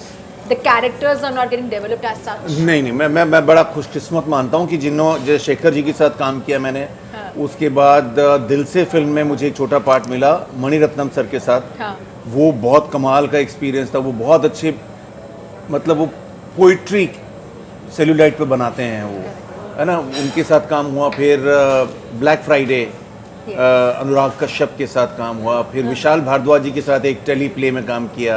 [SPEAKER 4] the characters are not getting developed as such.
[SPEAKER 3] नहीं, मैं बड़ा खुशकिस्मत मानता हूँ कि जो शेखर जी के साथ काम किया मैंने. उसके बाद दिल से फिल्म में मुझे एक छोटा पार्ट मिला मणिरत्नम सर के साथ. वो बहुत कमाल का एक्सपीरियंस था. वो बहुत अच्छे, मतलब वो पोइट्री सेल्यूलाइट पे बनाते हैं वो, है ना. उनके साथ काम हुआ. फिर ब्लैक फ्राइडे अनुराग कश्यप के साथ काम हुआ. फिर विशाल भारद्वाज जी के साथ एक टेली प्ले में काम किया.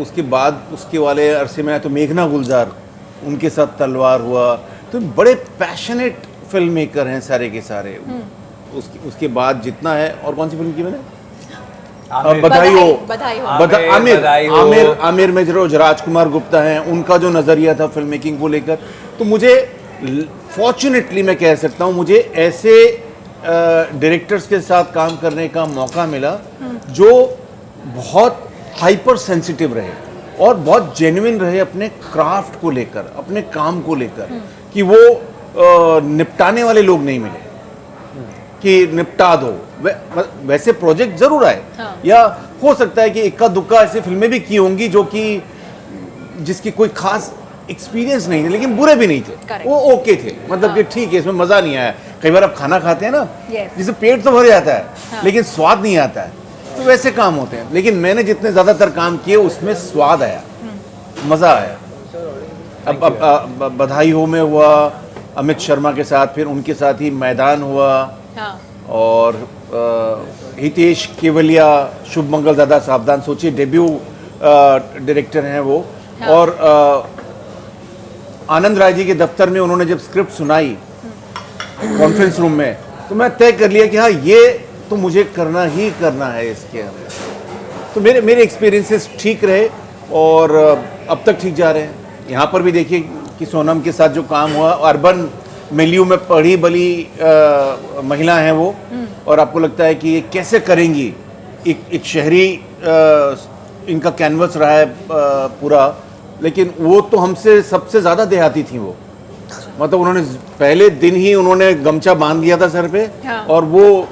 [SPEAKER 3] उसके बाद उसके वाले अरसे में तो मेघना गुलजार, उनके साथ तलवार हुआ. तो बड़े पैशनेट फिल्म मेकर हैं सारे के सारे. उसके बाद जितना है, और कौन सी फिल्म की मैंने, बधाई हो, आमिर में जो राजकुमार गुप्ता हैं, उनका जो नज़रिया था फिल्म मेकिंग को लेकर. तो मुझे फॉर्चुनेटली मैं कह सकता हूँ मुझे ऐसे डायरेक्टर्स के साथ काम करने का मौका मिला जो बहुत हाइपर सेंसिटिव रहे और बहुत जेन्युइन रहे अपने क्राफ्ट को लेकर, अपने काम को लेकर, कि वो निपटाने वाले लोग नहीं मिले कि निपटा दो. वैसे प्रोजेक्ट जरूर आए, या हो सकता है कि इक्का दुक्का ऐसी फिल्में भी की होंगी जो कि जिसकी कोई खास एक्सपीरियंस नहीं थे, लेकिन बुरे भी नहीं थे.
[SPEAKER 4] Correct.
[SPEAKER 3] वो ओके थे, मतलब कि ठीक है, इसमें मज़ा नहीं आया. कई बार आप खाना खाते हैं ना, जिससे पेट तो भर जाता है लेकिन स्वाद नहीं आता है, तो वैसे काम होते हैं. लेकिन मैंने जितने ज़्यादातर काम किए उसमें स्वाद आया, मज़ा आया. अब बधाई हो में हुआ अमित शर्मा के साथ, फिर उनके साथ ही मैदान हुआ, और हितेश केवलिया, शुभ मंगल ज़्यादा सावधान, सोचिए डेब्यू डायरेक्टर हैं वो. और आनंद राय जी के दफ्तर में उन्होंने जब स्क्रिप्ट सुनाई कॉन्फ्रेंस रूम में, तो मैं तय कर लिया कि हाँ, ये तो मुझे करना ही करना है इसके अंदर. तो मेरे एक्सपीरियंसेस ठीक रहे और अब तक ठीक जा रहे हैं. यहाँ पर भी देखिए कि सोनम के साथ जो काम हुआ, अर्बन मिलियू में पढ़ी बली महिला हैं वो, और आपको लगता है कि ये कैसे करेंगी. एक शहरी इनका कैनवस रहा है पूरा, लेकिन वो तो हमसे सबसे ज़्यादा देहाती थी वो. मतलब उन्होंने पहले दिन ही उन्होंने गमछा बांध लिया था सर पे, और वो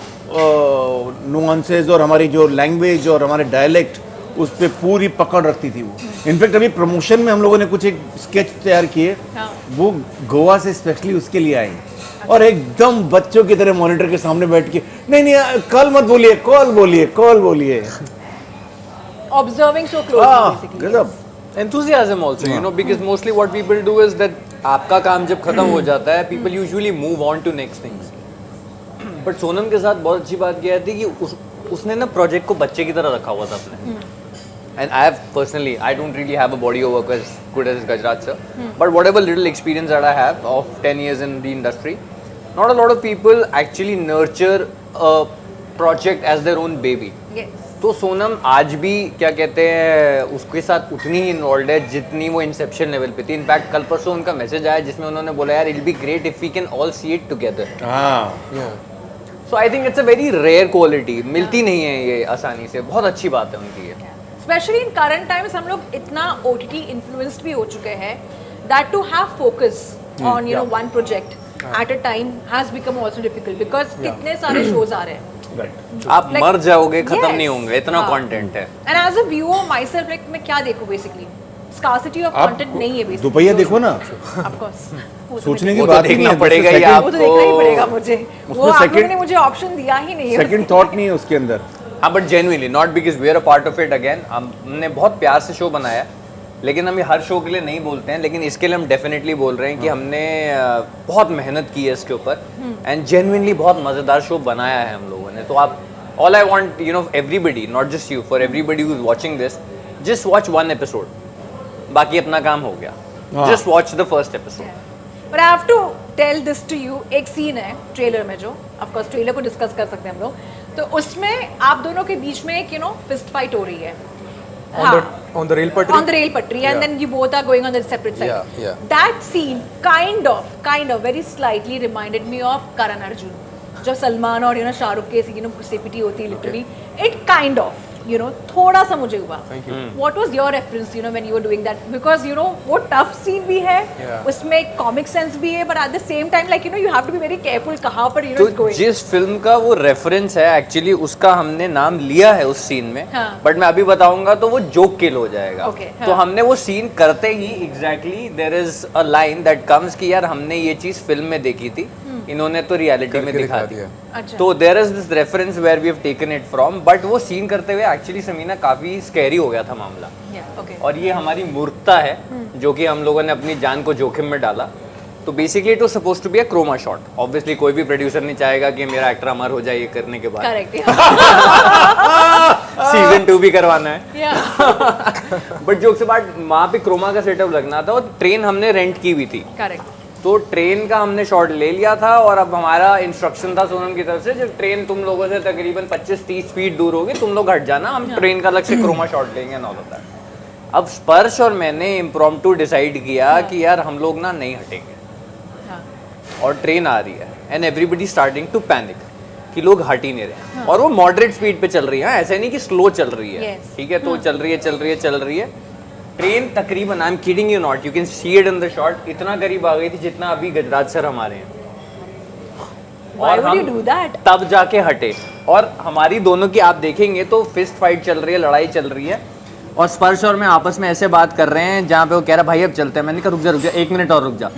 [SPEAKER 3] नुआंसेस और हमारी जो लैंग्वेज और हमारे डायलेक्ट, उस पर पूरी पकड़ रखती थी वो. इनफैक्ट अभी प्रमोशन में हम लोगों ने कुछ एक स्केच तैयार किए, वो गोवा से स्पेशली उसके लिए आई, और एकदम बच्चों की तरह मॉनिटर के सामने बैठ के, नहीं कल मत बोलिए, कॉल बोलिए.
[SPEAKER 4] Observing so closely, basically.
[SPEAKER 2] Enthusiasm also, you know, because mostly what people do is that आपका काम जब खत्म हो जाता है, people usually move on to next things. But Sonam के साथ बहुत अच्छी बात क्या थी कि उसने ना प्रोजेक्ट को बच्चे की तरह रखा हुआ था अपने. And I have personally, I don't really have a body of work as good as Gajraj sir, but whatever little experience that I have of 10 years in the industry, not a lot of people actually nurture a project as their own baby.
[SPEAKER 4] Yes.
[SPEAKER 2] तो सोनम आज भी क्या कहते हैं उसके साथ उतनी ही involve है जितनी वो इंसेप्शन लेवल पे थी। इनफैक्ट कल परसों उनका मैसेज आया जिसमें उन्होंने बोला यार it be great if we can all see it together.
[SPEAKER 3] हाँ
[SPEAKER 2] so I think it's a very rare quality, मिलती नहीं है ये आसानी से, बहुत अच्छी बात है उनकी ये।
[SPEAKER 4] स्पेशली इन करंट टाइम्स हम लोग इतना OTT इन्फ्लुएंस्ड भी हो चुके हैं that to have focus on you know one project at a time has become also difficult because कितने सारे शोज आ रहे हैं।
[SPEAKER 2] आप
[SPEAKER 4] Like-
[SPEAKER 2] मर जाओगे, खत्म
[SPEAKER 4] Yes.
[SPEAKER 2] नहीं होंगे, इतना
[SPEAKER 4] हाँ.
[SPEAKER 2] कंटेंट है।
[SPEAKER 4] And as a viewer myself like मैं क्या देखूं बेसिकली, स्कार्सिटी ऑफ
[SPEAKER 3] आप
[SPEAKER 4] कंटेंट नहीं है बेसिकली।
[SPEAKER 3] दुपहिया देखो ना,
[SPEAKER 4] ऑफ कोर्स
[SPEAKER 3] सोचने की
[SPEAKER 2] वो तो
[SPEAKER 3] बात ही नहीं
[SPEAKER 2] देखना
[SPEAKER 3] है,
[SPEAKER 2] पड़ेगा ही
[SPEAKER 3] second-
[SPEAKER 4] वो तो देखना ही
[SPEAKER 2] आपको।
[SPEAKER 4] पड़ेगा मुझे, वो
[SPEAKER 3] उसमें
[SPEAKER 4] आप लोगों
[SPEAKER 3] second-
[SPEAKER 4] ने मुझे ऑप्शन दिया ही नहीं है।
[SPEAKER 3] सेकंड थॉट नहीं है उसके अंदर।
[SPEAKER 2] हाँ but genuinely not because we are a part of it again, हमने बहुत प्यार से शो बनाया, लेकिन हम ये हर शो के लिए नहीं बोलते हैं, लेकिन इसके लिए हम डेफिनेटली बोल रहे हैं कि हमने बहुत मेहनत की है इसके ऊपर एंड जेन्युइनली बहुत मज़ेदार शो बनाया है हम लोगों ने। तो आप all I want you know everybody, not just you, for everybody who is watching this, just watch one episode, बाकी अपना काम हो गया, just watch the first episode.
[SPEAKER 4] But I have to tell this to you, एक scene है trailer में जो of course trailer को डिस्कस कर सकते हैं हम लोग, तो उसमें आप दोनों के बीच में एक यू नो फिस्ट फाइट हो रही है
[SPEAKER 1] on the rail patri.
[SPEAKER 4] on the rail patri and
[SPEAKER 1] Yeah.
[SPEAKER 4] then you both are going on the separate side.
[SPEAKER 1] Yeah.
[SPEAKER 4] That scene kind of very slightly reminded me of Karan Arjun, जब सलमान और you know Shahrukh के you know safety होती है literally, it kind of you know थोड़ा सा मुझे हुआ। What was your reference you know when you were doing that, because you know वो टफ सीन भी है,
[SPEAKER 1] Yeah.
[SPEAKER 4] उसमें एक कॉमिक सेंस भी है, but at the same time like you know you have to be very careful कहाँ पर you know it's
[SPEAKER 2] तो
[SPEAKER 4] गोइंग।
[SPEAKER 2] जिस फिल्म का वो रेफरेंस है एक्चुअली उसका हमने नाम लिया है उस सीन में,
[SPEAKER 4] हाँ.
[SPEAKER 2] बट मैं अभी बताऊंगा तो वो जोक किल हो जाएगा।
[SPEAKER 4] Okay,
[SPEAKER 2] तो
[SPEAKER 4] हाँ.
[SPEAKER 2] हमने वो सीन करते ही exactly there is a line that comes कि यार हमने ये चीज फिल्म में देखी थी, इन्होंने तो रियलिटी में
[SPEAKER 1] करके
[SPEAKER 2] दिखा
[SPEAKER 1] दिखा
[SPEAKER 2] दी।
[SPEAKER 1] दिया।
[SPEAKER 4] अच्छा।
[SPEAKER 2] तो there is this reference where we have taken it from, but वो सीन करते हुए एक्चुअली समीना काफी स्कैरी हो गया था मामला,
[SPEAKER 4] ओके
[SPEAKER 2] और ये हमारी मूर्खता है जो कि हम लोगों ने अपनी जान को जोखिम में डाला। तो basically it was supposed to be a chroma shot. Obviously कोई भी प्रोड्यूसर नहीं चाहेगा कि मेरा एक्टर अमर हो जाए ये करने के बाद,
[SPEAKER 4] करेक्ट
[SPEAKER 2] सीजन 2 भी करवाना है।
[SPEAKER 4] या
[SPEAKER 2] बट जोक से बात, वहाँ पे क्रोमा का सेटअप लगना था और ट्रेन हमने रेंट की हुई थी,
[SPEAKER 4] करेक्ट
[SPEAKER 2] तो ट्रेन का हमने शॉट ले लिया था और अब हमारा इंस्ट्रक्शन था सोनम की तरफ से जब ट्रेन तुम लोगों से तकरीबन 25-30 फीट दूर होगी तुम लोग हट जाना, हम ट्रेन का अलग से क्रोमा शॉट लेंगे ना होता है। अब स्पर्श और मैंने इम्प्रॉम्प्टू डिसाइड किया कि यार हम लोग ना नहीं हटेंगे, और ट्रेन आ रही है and everybody starting to panic कि लोग हट ही नहीं रहे, और वो मॉडरेट स्पीड पे चल रही है, ऐसे नहीं कि स्लो चल रही है,
[SPEAKER 4] Yes.
[SPEAKER 2] ठीक है। तो चल रही है ट्रेन तकरीबन, I am kidding you not, you can see it in the shot, इतना करीब आ गई थी जितना अभी गजराज सर हमारे हैं,
[SPEAKER 4] व्हाई
[SPEAKER 2] और
[SPEAKER 4] वुड यू
[SPEAKER 2] हम
[SPEAKER 4] डू दैट?
[SPEAKER 2] तब जाके हटे। और हमारी दोनों की आप देखेंगे तो फिस्ट फाइट चल रही है, लड़ाई चल रही है, और स्पर्श और मैं आपस में ऐसे बात कर रहे हैं जहाँ पे वो कह रहा भाई अब चलते हैं, मैंने कहा रुक जा 1 मिनट और रुक जा,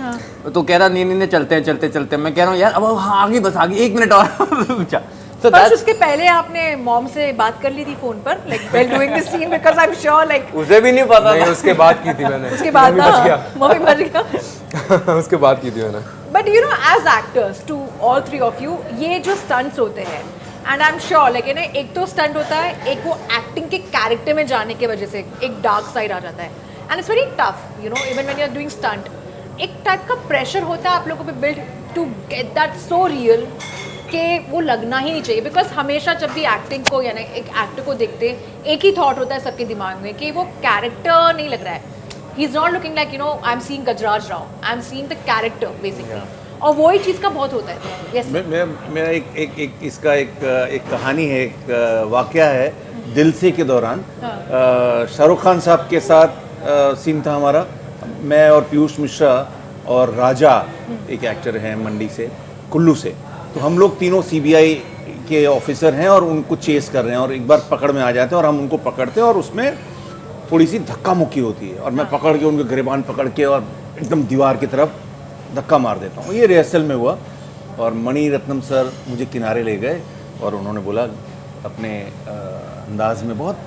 [SPEAKER 2] तो कह रहा नहीं चलते हैं, मैं कह रहा हूँ यार अब हाँ आगे बस आगे 1 मिनट और रुक जा। तो
[SPEAKER 4] बस उसके पहले आपने मॉम से बात कर ली थी फोन पर like while doing this scene, because I am sure like
[SPEAKER 2] उसे भी नहीं पता
[SPEAKER 1] नहीं,
[SPEAKER 2] था।
[SPEAKER 1] उसके बाद की थी मैंने।
[SPEAKER 4] उसके बाद ना मम्मी बच गया।
[SPEAKER 1] उसके बाद की थी मैंने।
[SPEAKER 4] But you know as actors to all three of you, ये जो स्टंट्स होते हैं and I am sure like ना एक तो स्टंट होता है, एक वो एक्टिंग के कैरेक्टर में जाने की वजह से एक डार्क साइड आ जाता है and it's very tough you know even when you are doing stunt, एक टाइप का प्रेशर होता है आप लोगों पे build to get that so real कि वो लगना ही नहीं चाहिए, बिकॉज हमेशा जब भी एक्टिंग को यानी एक एक्टर को देखते एक ही थॉट होता है सबके दिमाग में कि वो कैरेक्टर नहीं लग रहा है, he is not looking like you no I am seeing Gajraj Rao, I am seeing the character basically, और वही चीज़ का बहुत होता है। यस
[SPEAKER 3] मेरा एक इसका एक कहानी है, एक वाकया है दिल से के दौरान। शाहरुख खान साहब के साथ सीन था हमारा, मैं और पीयूष मिश्रा और राजा एक एक्टर हैं मंडी से, कुल्लू से, तो हम लोग तीनों सीबीआई के ऑफिसर हैं और उनको चेस कर रहे हैं, और एक बार पकड़ में आ जाते हैं और हम उनको पकड़ते हैं और उसमें थोड़ी सी धक्का मुक्की होती है, और मैं पकड़ के उनके गिरेबान पकड़ के और एकदम दीवार की तरफ धक्का मार देता हूँ। ये रिहर्सल में हुआ, और मणि रत्नम सर मुझे किनारे ले गए और उन्होंने बोला अपने अंदाज में, बहुत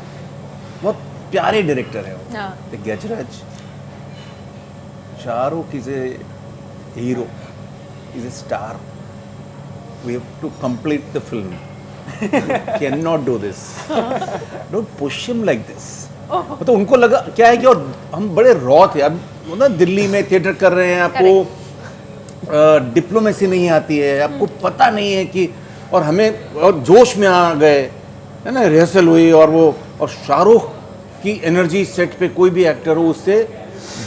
[SPEAKER 3] बहुत प्यारे डायरेक्टर है वो,
[SPEAKER 4] हाँ।
[SPEAKER 3] Gajraj, Shahrukh is a hero, is a star, we have to complete the film. Cannot do this. Don't push him like this. तो उनको लगा क्या है कि, और हम बड़े रॉ थे, अब ना दिल्ली में थिएटर कर रहे हैं, आपको डिप्लोमेसी नहीं आती है, आपको पता नहीं है कि, और हमें और जोश में आ गए, है ना, रिहर्सल हुई और वो, और शाहरुख की एनर्जी सेट पे कोई भी एक्टर हो उससे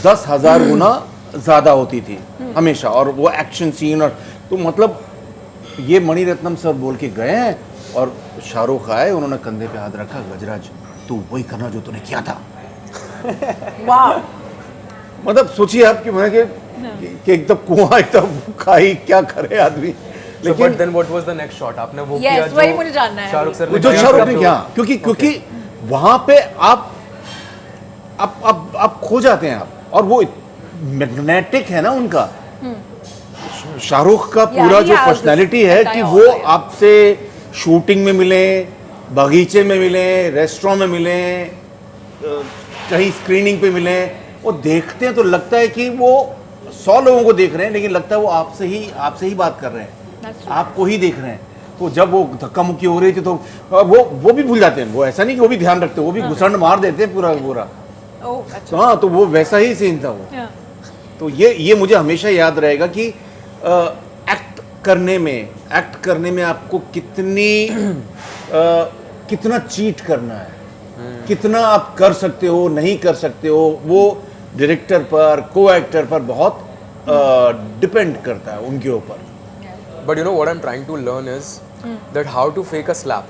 [SPEAKER 3] 10,000 गुना ज़्यादा होती थी हमेशा। और वो एक्शन सीन, और तो मतलब ये मणिरत्नम सर बोल के गए हैं और शाहरुख आए, उन्होंने कंधे पे हाथ रखा, गजराज तू वही करना जो तूने किया था।
[SPEAKER 4] वाह,
[SPEAKER 3] मतलब सोचिए आप कि एकदम कुआं, एकदम खाई, क्या करे आदमी।
[SPEAKER 1] So, but then what was the next shot? आपने वो किया
[SPEAKER 4] yes, वही मुझे जानना है।
[SPEAKER 1] शाहरुख सर
[SPEAKER 3] जो शाहरुख ने किया, क्योंकि वहां पे आप खो जाते हैं आप, और वो मैग्नेटिक है ना उनका, शाहरुख का पूरा
[SPEAKER 4] he
[SPEAKER 3] जो
[SPEAKER 4] has
[SPEAKER 3] पर्सनालिटी
[SPEAKER 4] this
[SPEAKER 3] है
[SPEAKER 4] entire
[SPEAKER 3] कि वो
[SPEAKER 4] aura, yeah.
[SPEAKER 3] आपसे शूटिंग में मिले, बगीचे में मिले, रेस्टोरेंट में मिले, कहीं स्क्रीनिंग पे मिले, वो देखते हैं तो लगता है कि वो 100 लोगों को देख रहे हैं, लेकिन लगता है वो आपसे ही बात कर रहे हैं,
[SPEAKER 4] That's true.
[SPEAKER 3] आपको ही देख रहे हैं। तो जब वो धक्का मुक्की हो रही थी तो वो भी भूल जाते हैं, वो ऐसा नहीं कि वो भी ध्यान रखते, वो भी घुसंड मार देते हैं पूरा।
[SPEAKER 4] ओह, अच्छा,
[SPEAKER 3] तो हाँ, तो वो वैसा ही सीन था वो।
[SPEAKER 4] yeah.
[SPEAKER 3] तो ये मुझे हमेशा याद रहेगा कि एक्ट करने में आपको कितना चीट करना है, कितना आप कर सकते हो, नहीं कर सकते हो, वो डायरेक्टर पर, को एक्टर पर बहुत डिपेंड करता है उनके ऊपर।
[SPEAKER 1] But you know what I'm trying to learn is that how to fake a slap.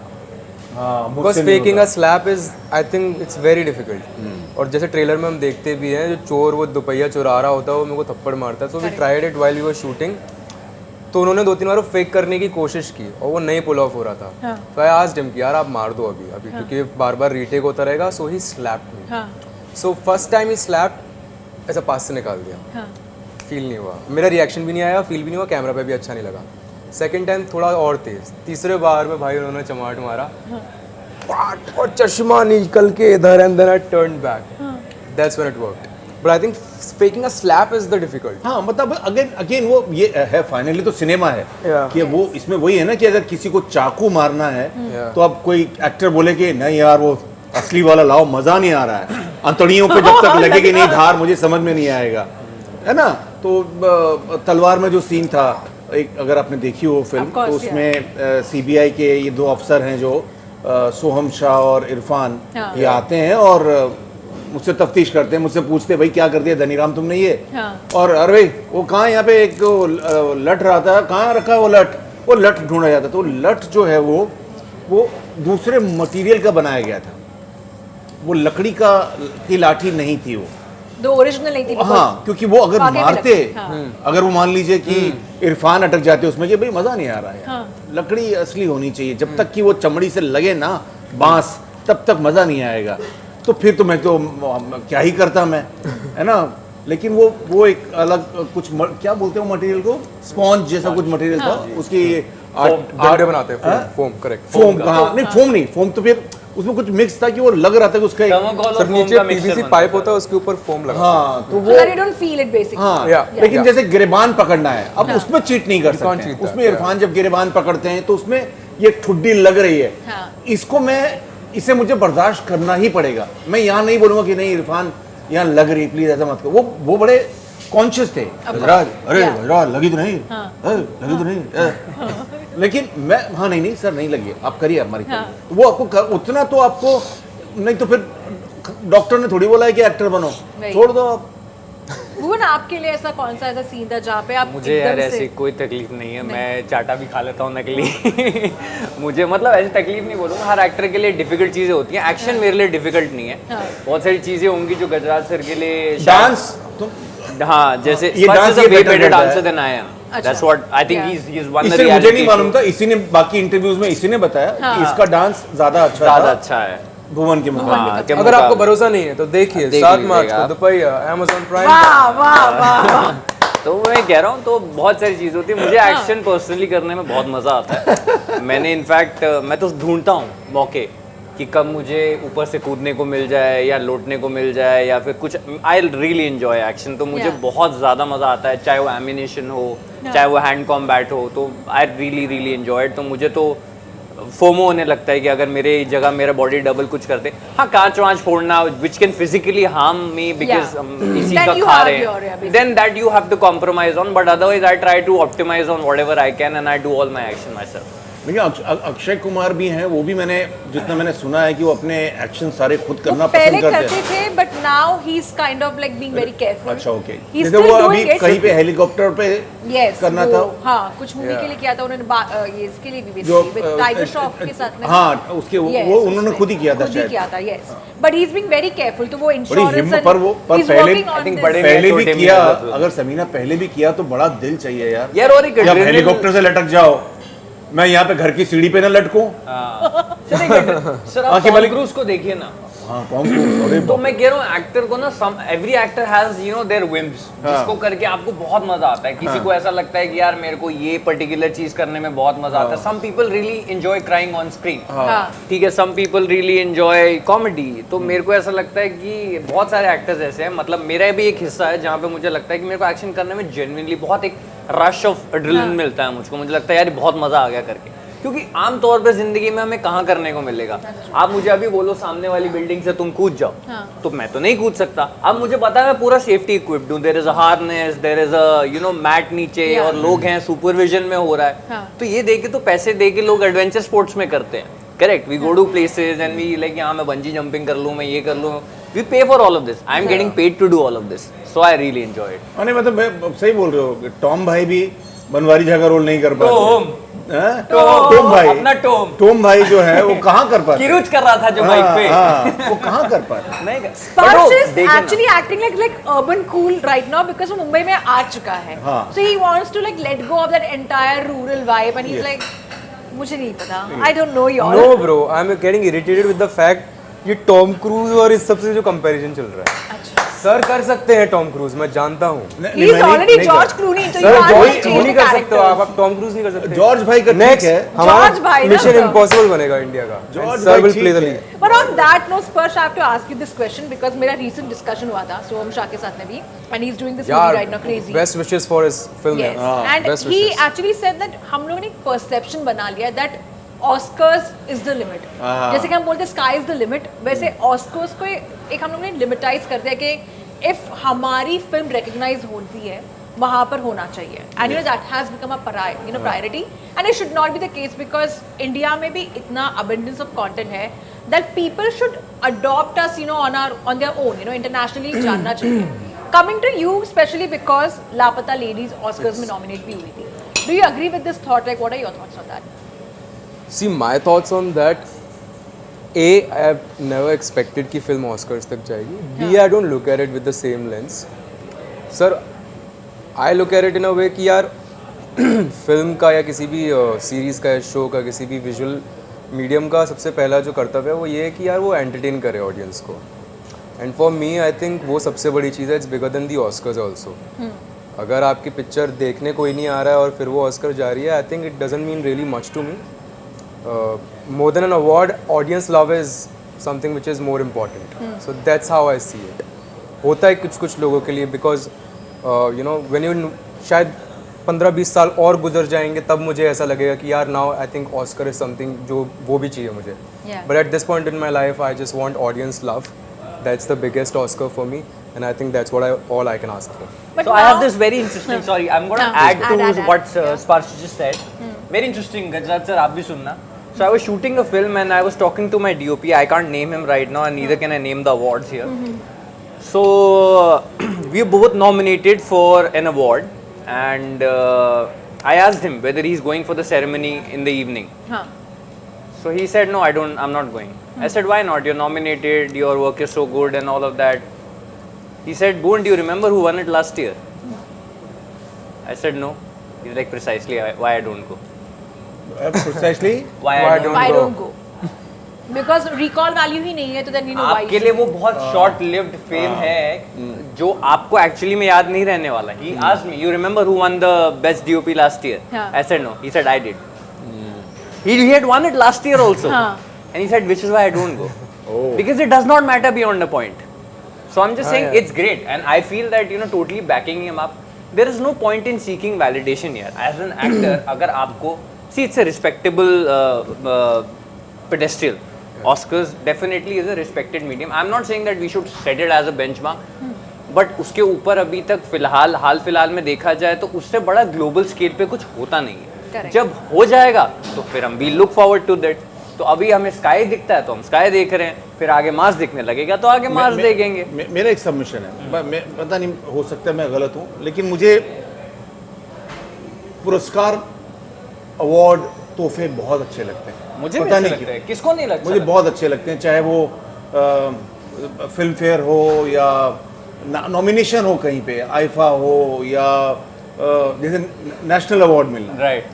[SPEAKER 3] हाँ,
[SPEAKER 1] Because
[SPEAKER 3] मुझसे नहीं
[SPEAKER 1] faking
[SPEAKER 3] होता।
[SPEAKER 1] a slap is, I think it's very difficult. और जैसे ट्रेलर में हम देखते भी हैं, जो चोर वो दुपहिया चुरा रहा होता है, वो मेरे को थप्पड़ मारता है। So we tried it while we were shooting. तो उन्होंने 2-3 बार वो फेक करने की कोशिश की और वो नहीं पुल ऑफ हो रहा था।
[SPEAKER 4] हाँ.
[SPEAKER 1] So I asked him कि यार आप मार दो अभी क्योंकि बार बार रीटेक होता रहेगा। So he slapped me.
[SPEAKER 4] हाँ,
[SPEAKER 1] So first time he slapped, ऐसा पास से निकाल दिया।
[SPEAKER 4] हाँ,
[SPEAKER 1] फील नहीं हुआ, मेरा रिएक्शन भी नहीं आया, फील भी नहीं हुआ, कैमरा पे भी अच्छा नहीं लगा। सेकंड टाइम थोड़ा और तेज, तीसरे बार में भाई उन्होंने चमाट मारा, पाट और चश्मा निकल के इधर, and then I turn back. That's when it worked. But I think faking a slap is the difficult.
[SPEAKER 3] हाँ, मतलब अगेन वो ये है, फाइनली तो सिनेमा है कि वो इसमें वही है ना कि अगर किसी को चाकू मारना है तो अब कोई एक्टर बोले कि नहीं यार वो असली वाला लाओ, मजा नहीं आ रहा है, अंतड़ियों पे जब तक लगेगी नहीं धार मुझे समझ में नहीं आएगा, है ना। तो तलवार में जो सीन था, एक अगर आपने देखी हो फिल्म,
[SPEAKER 4] Of course,
[SPEAKER 3] तो उसमें सीबीआई के ये 2 अफसर हैं जो सोहम शाह और इरफान,
[SPEAKER 4] हाँ.
[SPEAKER 3] ये आते हैं और मुझसे तफ्तीश करते हैं, मुझसे पूछते हैं भाई क्या कर दिया धनीराम तुमने ये,
[SPEAKER 4] हाँ.
[SPEAKER 3] और अरे भाई वो कहाँ, यहाँ पे एक लठ रहा था, कहाँ रखा है वो लठ ढूंढा जाता। तो लठ जो है वो दूसरे मटेरियल का बनाया गया था, वो लकड़ी की लाठी नहीं थी वो,
[SPEAKER 4] दो ओरिजिनल नहीं थी।
[SPEAKER 3] हाँ, क्योंकि वो अगर
[SPEAKER 4] आगे भी
[SPEAKER 3] मारते,
[SPEAKER 4] लगती, हाँ.
[SPEAKER 3] अगर वो मान लीजिए कि इरफान अटक जाते उसमें कि भाई मजा नहीं आ रहा है,
[SPEAKER 4] हाँ.
[SPEAKER 3] लकड़ी असली होनी चाहिए, जब तक कि वो चमड़ी से लगे ना बांस, तब तक मजा नहीं आएगा। तो फिर तो मैं तो क्या ही करता मैं, है ना। लेकिन वो एक अलग क्या बोलते हैं मटेरियल को, स्पॉन्ज जैसा कुछ मटेरियल था, उसकी
[SPEAKER 1] डंडे बनाते हैं, फोम, करेक्ट,
[SPEAKER 3] फोम कहाँ, नहीं फोम नहीं, फोम तो फिर उसमें कुछ मिक्स था कि वो लग रहा था कि उसका
[SPEAKER 1] सर नीचे पीवीसी पाइप होता है, उसके ऊपर फोम लगा।
[SPEAKER 3] हाँ, तो
[SPEAKER 4] So that you don't feel it basically.
[SPEAKER 3] हाँ,
[SPEAKER 1] Yeah.
[SPEAKER 3] लेकिन जैसे गिरेबान पकड़ना है, अब उसमें चीट नहीं कर
[SPEAKER 1] You can't
[SPEAKER 3] सकते हैं।
[SPEAKER 1] cheat that,
[SPEAKER 3] उसमें इरफान जब गिरेबान पकड़ते हैं तो उसमें ये ठुड्डी लग रही है,
[SPEAKER 4] हाँ.
[SPEAKER 3] इसे मुझे बर्दाश्त करना ही पड़ेगा। मैं यहाँ नहीं बोलूंगा कि नहीं इरफान यहाँ लग रही, प्लीज ऐसा मत करो। वो बड़े कॉन्शियस थे, गजराज, अरे
[SPEAKER 4] Yeah.
[SPEAKER 3] गजराज लगी तो नहीं,
[SPEAKER 4] हाँ.
[SPEAKER 3] लगी तो नहीं, लेकिन मैं हाँ नहीं सर नहीं लगी, आप करिए, आप हमारी
[SPEAKER 4] हाँ.
[SPEAKER 3] तो वो आपको उतना तो आपको नहीं, तो फिर डॉक्टर ने थोड़ी बोला है कि एक्टर बनो,
[SPEAKER 4] वही.
[SPEAKER 3] छोड़ दो आप।
[SPEAKER 4] भुवन, आपके लिए ऐसा कौन सा ऐसा सीन था जहाँ पे आप
[SPEAKER 2] मुझे यार
[SPEAKER 4] एकदम से-
[SPEAKER 2] ऐसी कोई तकलीफ नहीं है, मैं चाटा भी खा लेता हूँ नकली मुझे मतलब ऐसी तकलीफ नहीं बोलूँगा, हर एक्टर के लिए डिफिकल्ट चीज़ें होती हैं, एक्शन मेरे लिए डिफिकल्ट नहीं है।
[SPEAKER 4] हाँ.
[SPEAKER 2] बहुत सारी चीज़ें होंगी जो गजराज सर के लिए
[SPEAKER 3] डांस तो
[SPEAKER 2] हाँ, जैसे
[SPEAKER 3] ये डांस ये
[SPEAKER 2] वे
[SPEAKER 3] better
[SPEAKER 2] बेटर
[SPEAKER 3] करता है।
[SPEAKER 2] Dancer then I am, that's what I think he is one the
[SPEAKER 3] इसे मुझे नहीं मालूम था, इसी ने बाकी इंटरव्यूज में इसी ने बताया कि
[SPEAKER 4] हाँ.
[SPEAKER 3] इसका डांस ज्यादा अच्छा
[SPEAKER 2] ज़्यादा
[SPEAKER 3] था
[SPEAKER 2] अच्छा है।
[SPEAKER 3] भुवन के मुकाबले।
[SPEAKER 2] हाँ, के
[SPEAKER 1] अगर आपको
[SPEAKER 2] मुकाबले।
[SPEAKER 1] भरोसा नहीं है तो देखिए
[SPEAKER 2] देख
[SPEAKER 1] 7 मार्च
[SPEAKER 2] लीजिएगा
[SPEAKER 1] को
[SPEAKER 2] आप।
[SPEAKER 1] दोपहिया Amazon Prime
[SPEAKER 4] वाह वाह वाह
[SPEAKER 2] तो मैं कह रहा हूँ, तो बहुत सारी चीज़ होती है। मुझे एक्शन पर्सनली करने में बहुत मज़ा आता है। मैंने इनफैक्ट मैं तो ढूंढता हूँ मौके कि कब मुझे ऊपर से कूदने को मिल जाए या लौटने को मिल जाए या फिर कुछ। आई रियली एंजॉय एक्शन, तो मुझे
[SPEAKER 4] Yeah.
[SPEAKER 2] बहुत ज़्यादा मज़ा आता है, चाहे वो एमिनेशन हो, चाहे वो हैंड कॉम्बैट हो, तो आई रियली एंजॉय। तो मुझे तो फोमो होने लगता है कि अगर मेरे जगह मेरा बॉडी डबल कुछ करते, हाँ कांच वांच फोड़ना which can physically harm me because इसी
[SPEAKER 4] Then
[SPEAKER 2] का
[SPEAKER 4] you
[SPEAKER 2] खा
[SPEAKER 4] have
[SPEAKER 2] रहे
[SPEAKER 4] your, yeah,
[SPEAKER 2] हैं,
[SPEAKER 4] basically.
[SPEAKER 2] Then that you have to compromise on, but otherwise I try to optimise on whatever I can and I do all my action myself.
[SPEAKER 3] देखिए अक्षय कुमार भी हैं, वो भी जितना मैंने सुना है कि वो अपने एक्शन सारे खुद करना
[SPEAKER 4] पहले
[SPEAKER 3] पसंद करते
[SPEAKER 4] करते
[SPEAKER 3] हैं।
[SPEAKER 4] थे but now he is kind of like being very careful.
[SPEAKER 3] अच्छा ओके,
[SPEAKER 4] He's
[SPEAKER 3] जैसे वो
[SPEAKER 4] still
[SPEAKER 3] अभी
[SPEAKER 4] doing it.
[SPEAKER 3] कहीं पे हेलीकॉप्टर पे
[SPEAKER 4] Yes,
[SPEAKER 3] करना
[SPEAKER 4] वो,
[SPEAKER 3] था
[SPEAKER 4] हाँ कुछ मूवी
[SPEAKER 1] Yeah.
[SPEAKER 4] के लिए किया था उन्होंने ये इसके लिए भी
[SPEAKER 3] जो
[SPEAKER 4] बेसिकली टाइगर श्रॉफ के साथ में।
[SPEAKER 3] हाँ उसके
[SPEAKER 4] Yes,
[SPEAKER 3] वो उन्होंने
[SPEAKER 4] उसमें
[SPEAKER 3] खुद ही किया था
[SPEAKER 4] खुद ही
[SPEAKER 3] शायद।
[SPEAKER 4] किया था yes, but he is being very careful. तो वो इंश्योरेंस
[SPEAKER 3] हिम्मत पर पहले-
[SPEAKER 2] I think बड़े
[SPEAKER 3] पहले भी
[SPEAKER 2] छोटे में
[SPEAKER 3] किया,
[SPEAKER 2] ज्यादा तो।
[SPEAKER 3] अगर समीना पहले भी किया तो बड़ा दिल चाहिए यार।
[SPEAKER 2] यार और एक
[SPEAKER 3] जब
[SPEAKER 2] adrenaline-
[SPEAKER 3] हेलीकॉप्टर से लटक जाओ, मैं यहाँ पे घर की सीढ़ी पे ना लटकूं।
[SPEAKER 2] सर सर आप
[SPEAKER 3] आंखें
[SPEAKER 2] टॉम
[SPEAKER 3] वाली-
[SPEAKER 2] क्रूज को देखिए ना,
[SPEAKER 3] हाँ टॉम क्रूज, अरे
[SPEAKER 2] तो
[SPEAKER 3] बाप रे।
[SPEAKER 2] मैं कह रहा हूँ एक्टर को ना every actor has you know their whims, जिसको करके आपको बहुत मजा आता है। किसी को ऐसा लगता है कि यार मेरे को ये पर्टिकुलर चीज करने में बहुत मजा आता है। Some people really enjoy crying on screen, ठीक है, some people really enjoy comedy. तो मेरे को ऐसा लगता है कि बहुत सारे एक्टर्स ऐसे हैं, मतलब मेरा भी एक हिस्सा है जहाँ पे मुझे लगता है कि मेरे को एक्शन करने में जेन्युइनली बहुत एक रश ऑफ एड्रेनलिन मिलता है मुझको। मुझे लगता है यार बहुत मजा आ गया करके, क्योंकि आम तौर पे जिंदगी में हमें कहाँ करने को मिलेगा। आप मुझे अभी बोलो सामने वाली बिल्डिंग से तुम कूद जाओ, तो मैं तो नहीं कूद सकता। अब मुझे पता है मैं पूरा सेफ्टी इक्विप्ड हूँ, there is a harness, there is a you know mat नीचे, और लोग हैं, सुपरविजन में हो रहा है। तो ये देके तो पैसे दे के लोग एडवेंचर स्पोर्ट्स में करते हैं, correct. We go to places and we like यहाँ मैं बंजी जंपिंग कर लूँ, मैं ये कर लूँ। We pay for all of this, I am getting paid to do all of this, so I really enjoy it.
[SPEAKER 3] नहीं मतलब मैं सही बोल रहे हो, टॉम भाई भी बनवारी झा का रोल नहीं कर पाते। टॉम भाई,
[SPEAKER 2] अपना
[SPEAKER 3] टॉम भाई जो है वो कहाँ कर पाते?
[SPEAKER 2] किरुच कर रहा था जो बाइक पे,
[SPEAKER 3] हाँ, वो कहाँ कर पाते?
[SPEAKER 2] नहीं
[SPEAKER 4] Sparsh is actually acting like urban cool right now because वो मुंबई में आ चुका है।
[SPEAKER 3] हाँ।
[SPEAKER 4] So he wants to like let go of that entire rural vibe and he's
[SPEAKER 3] Yes.
[SPEAKER 4] like मुझे नहीं पता, I don't know y'all.
[SPEAKER 1] No bro, I'm getting irritated with the fact ये Tom cruise और इस सबसे जो कंपैरिजन चल रहा है।
[SPEAKER 4] अच्छा।
[SPEAKER 1] सर कर सकते हैं टॉम क्रूज, मैं जानता हूँ।
[SPEAKER 3] नहीं,
[SPEAKER 4] He's
[SPEAKER 3] मैं नहीं-
[SPEAKER 4] already
[SPEAKER 3] नहीं
[SPEAKER 4] George
[SPEAKER 3] कर-
[SPEAKER 4] Clooney, so you
[SPEAKER 1] sir
[SPEAKER 4] can't
[SPEAKER 1] George
[SPEAKER 4] change
[SPEAKER 1] Clooney
[SPEAKER 4] the
[SPEAKER 1] कर सकते हो
[SPEAKER 4] characters.
[SPEAKER 1] आप टॉम क्रूज नहीं कर सकते।
[SPEAKER 3] जॉर्ज भाई का ठीक
[SPEAKER 1] नेक्स्ट
[SPEAKER 3] है।
[SPEAKER 4] जॉर्ज भाई ना
[SPEAKER 1] मिशन
[SPEAKER 4] सर।
[SPEAKER 1] इम्पॉसिबल बनेगा इंडिया का।
[SPEAKER 3] जॉर्ज
[SPEAKER 1] सर
[SPEAKER 3] भाई
[SPEAKER 1] विल
[SPEAKER 3] ठीक
[SPEAKER 1] प्ले द
[SPEAKER 3] है।
[SPEAKER 1] Lead.
[SPEAKER 4] But on that note, Sparsh, I have to ask you this question because मेरा recent discussion हुआ था सोहम शाह के साथ में भी, and he's doing this movie right now, crazy.
[SPEAKER 1] Best wishes for his film.
[SPEAKER 4] Yes, and
[SPEAKER 1] best
[SPEAKER 4] he
[SPEAKER 1] wishes.
[SPEAKER 4] actually said that हम लोगों ने एक perception बना लिया that Oscars is the limit. जैसे कि हम बोलते हैं sky is the limit, वैसे Oscars को एक हम लोगों ने लिमिटाइज कर दिया कि if हमारी फिल्म रिकग्नाइज होती है वहाँ पर होना चाहिए, and you know that has become a priority, and it should not be the case because India में भी इतना abundance of content है that people should adopt us on their own, internationally जानना चाहिए. Coming to you especially because लापता ladies Oscars में nominate भी हुई थी. Do you agree with this thought? Like what are your thoughts on that?
[SPEAKER 1] See, my thoughts on that. A, I have never expected कि film Oscars तक जाएगी. B, I don't look at it with the same lens. Sir, I look at it in a way कि यार film का या किसी भी series का या शो का, किसी भी विजुअल मीडियम का सबसे पहला जो कर्तव्य है वो ये है कि यार वो एंटरटेन करे ऑडियंस को. And for me I think वो सबसे बड़ी चीज़ है. It's bigger than the Oscars also. अगर आपकी पिक्चर देखने कोई नहीं आ रहा है और फिर वो ऑस्कर जा रही है, I think it doesn't mean really much to me. More than an award, audience love is something which is more important. So that's how I see it. होता है कुछ लोगों के लिए because when you शायद 15-20 साल और गुजर जाएंगे तब मुझे ऐसा लगेगा कि यार now I think Oscar is something जो वो भी चाहिए मुझे.
[SPEAKER 4] Yeah.
[SPEAKER 1] But at this point in my life, I just want audience love. That's the biggest Oscar for me, and I think that's all I can ask for.
[SPEAKER 4] But
[SPEAKER 2] So I have
[SPEAKER 4] now-
[SPEAKER 2] this very interesting. Sorry, I'm going to
[SPEAKER 4] हाँ,
[SPEAKER 2] add to
[SPEAKER 4] add.
[SPEAKER 2] what Sparsh just said. Very interesting, Gajraj sir, आप भी सुनना. So I was shooting a film and I was talking to my DOP. I can't name him right now, and neither can I name the awards here. So we were both nominated for an award, and I asked him whether he's going for the ceremony in the evening.
[SPEAKER 4] हाँ.
[SPEAKER 2] So he said, no, I'm not going. I said, why not? You're nominated, your work is so good and all of that. He said, Boon, do you remember who won it last year? I said, no. He's like, precisely why I don't go.
[SPEAKER 3] Precisely.
[SPEAKER 2] Why
[SPEAKER 1] Why
[SPEAKER 2] I don't
[SPEAKER 4] Why
[SPEAKER 1] go?
[SPEAKER 4] don't go? Because recall value ही नहीं है, तो then you know why.
[SPEAKER 2] आपके लिए वो बहुत short lived fame है जो आपको एक्चुअली में याद नहीं रहने वाला. He asked me, you remember who won the best DOP last year?
[SPEAKER 4] हाँ.
[SPEAKER 2] I said no. He said I did. He had won it last year also.
[SPEAKER 4] हाँ.
[SPEAKER 2] And he said, which is why I don't go. Because it does not matter beyond a point. So I'm just saying
[SPEAKER 1] yeah.
[SPEAKER 2] it's great, and I feel that totally backing him up. There is no point in seeking validation here. As an actor, अगर आपको see it's a respectable pedestal. Oscars definitely is a respected medium. I'm not saying that we should set it as a benchmark. But उसके ऊपर अभी तक हाल फिलहाल में देखा जाए तो उससे बड़ा ग्लोबल स्केल पे कुछ होता नहीं है.
[SPEAKER 4] Correct.
[SPEAKER 2] जब हो जाएगा तो फिर हम we look forward to that. तो अभी हमें स्काई दिखता है तो हम स्काई देख रहे हैं, फिर आगे मार्स दिखने लगेगा तो आगे मार्स देखेंगे।
[SPEAKER 3] मेरा एक सबमिशन है, मैं पता नहीं हो सकता है मैं गलत हूँ, लेकिन मुझे पुरस्कार अवार्ड तोहफे बहुत अच्छे लगते हैं।
[SPEAKER 2] मुझे भी
[SPEAKER 3] पता
[SPEAKER 2] अच्छे
[SPEAKER 3] नहीं
[SPEAKER 2] लगते हैं, किसको नहीं लगता?
[SPEAKER 3] मुझे बहुत अच्छे लगते हैं, चाहे वो फिल्म फेयर हो या नॉमिनेशन हो कहीं पे, आईफा हो या जैसे नेशनल अवार्ड मिलना,
[SPEAKER 2] राइट।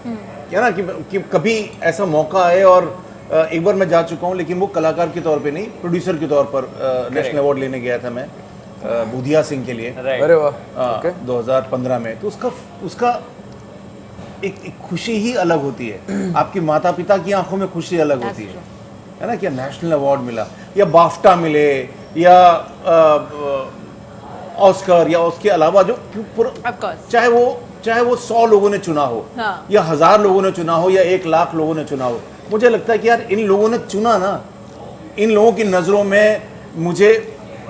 [SPEAKER 3] क्या ना कि कभी ऐसा मौका आए, और एक बार मैं जा चुका हूँ, लेकिन वो कलाकार के तौर पे नहीं, प्रोड्यूसर के तौर पर नेशनल अवार्ड लेने गया था मैं बुधिया सिंह के लिए।
[SPEAKER 1] अरे वाह,
[SPEAKER 3] 2015 में। तो उसका एक खुशी ही अलग होती है, आपके माता पिता की आंखों में खुशी अलग होती है ना, कि नेशनल अवार्ड मिला या बाफ्टा मिले या ऑस्कर या उसके अलावा जो चाहे वो 100 लोगों ने चुना हो या 1000 लोगों ने चुना हो या 1 लाख लोगों ने चुना हो, मुझे लगता है कि यार इन लोगों ने चुना ना, इन लोगों की नज़रों में मुझे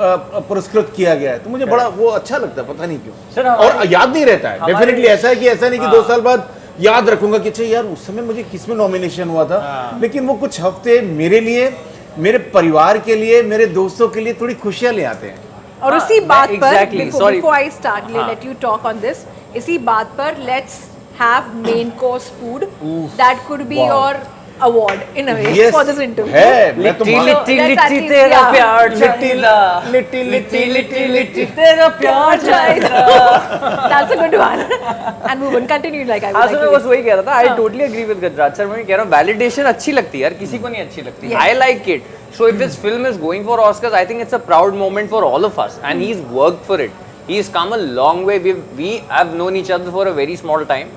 [SPEAKER 3] पुरस्कृत किया गया है, तो मुझे बड़ा वो अच्छा लगता है, पता नहीं क्यों। और याद नहीं रहता है, डेफिनेटली ऐसा है कि ऐसा नहीं कि 2 साल बाद याद रखूंगा कि अच्छा यार उस समय मुझे किसमें नॉमिनेशन हुआ था, लेकिन वो कुछ हफ्ते मेरे लिए, मेरे परिवार के लिए, मेरे दोस्तों के लिए थोड़ी खुशियां ले आते हैं।
[SPEAKER 4] और उसी बात पर
[SPEAKER 2] before
[SPEAKER 4] I start let you talk on this, इसी बात पर let's have main course food that could be your award in a way for this interview.
[SPEAKER 3] है, मैं तो
[SPEAKER 2] लिट्टी तेरा प्यार लिट्टी तेरा प्यार चाहिए।
[SPEAKER 4] That's a good one. And we will continue like I would like
[SPEAKER 2] मैं
[SPEAKER 4] to.
[SPEAKER 2] बस वही कह रहा था, I totally agree with Gajraj sir. मैं कह रहा हूँ वैलिडेशन अच्छी लगती है यार, किसी को नहीं अच्छी लगती। I like it. So if this film is going for Oscars, I think it's a proud moment for all of us, and he is worked for it. He has come a long way. We have known each other for a very small time,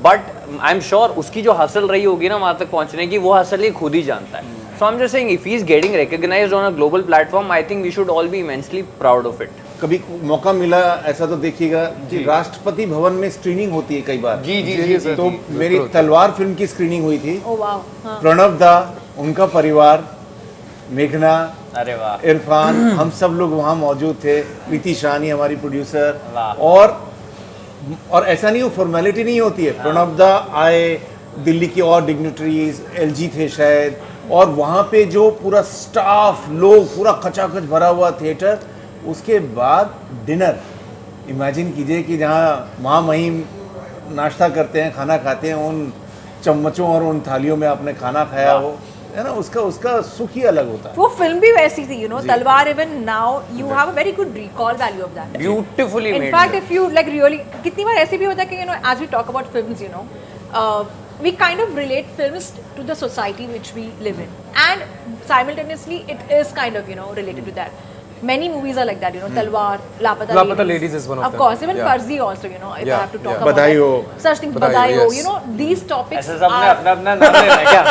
[SPEAKER 2] but I am sure उसकी जो hustle रही होगी ना वहां तक पहुंचने की, वो हसल ये खुद ही जानता है। So I am just saying, if he is getting recognised on a global platform, I think we should all be immensely proud of it.
[SPEAKER 3] कभी मौका मिला ऐसा तो देखिएगा कि राष्ट्रपति भवन में स्क्रीनिंग होती है कई बार।
[SPEAKER 2] जी।
[SPEAKER 3] तो मेरी तलवार फिल्म की स्क्रीनिंग हुई थी।
[SPEAKER 4] Oh wow.
[SPEAKER 3] प्रणव दा, उनका परिवार, मेघना,
[SPEAKER 2] अरे वाह,
[SPEAKER 3] इरफान, हम सब लोग वहाँ मौजूद थे। प्रीति शानी हमारी प्रोड्यूसर,
[SPEAKER 2] वाह।
[SPEAKER 3] और ऐसा नहीं, वो फॉर्मेलिटी नहीं होती है। प्रणव दा आए, दिल्ली की और डिग्निटरीज, एलजी थे शायद, और वहाँ पे जो पूरा स्टाफ, लोग, पूरा खचाखच भरा हुआ थिएटर। उसके बाद डिनर, इमेजिन कीजिए कि जहाँ महामहिम नाश्ता करते हैं, खाना खाते हैं, उन चम्मचों और उन थालियों में आपने खाना खाया हो, है ना, उसका सुख ही अलग होता है।
[SPEAKER 4] वो फिल्म भी वैसी थी, तलवार। Even now you have a very good recall value of that,
[SPEAKER 2] beautifully made.
[SPEAKER 4] In fact if you like really, कितनी बार ऐसे भी होता है कि as we talk about films, we kind of relate films to the society which we live in, and simultaneously it is kind of related to that. Many movies are like that, Talwar, Lapata
[SPEAKER 1] Ladies is one of them.
[SPEAKER 4] Of course, even
[SPEAKER 1] Yeah.
[SPEAKER 4] Farzi also, if I have to talk about
[SPEAKER 3] बधाई हो।
[SPEAKER 4] such things,
[SPEAKER 1] बधाई
[SPEAKER 4] बधाई
[SPEAKER 1] हो,
[SPEAKER 4] हो,
[SPEAKER 1] yes.
[SPEAKER 4] these topics
[SPEAKER 2] ऐसे सबने
[SPEAKER 4] are,
[SPEAKER 2] अपना नाम लेना है क्या?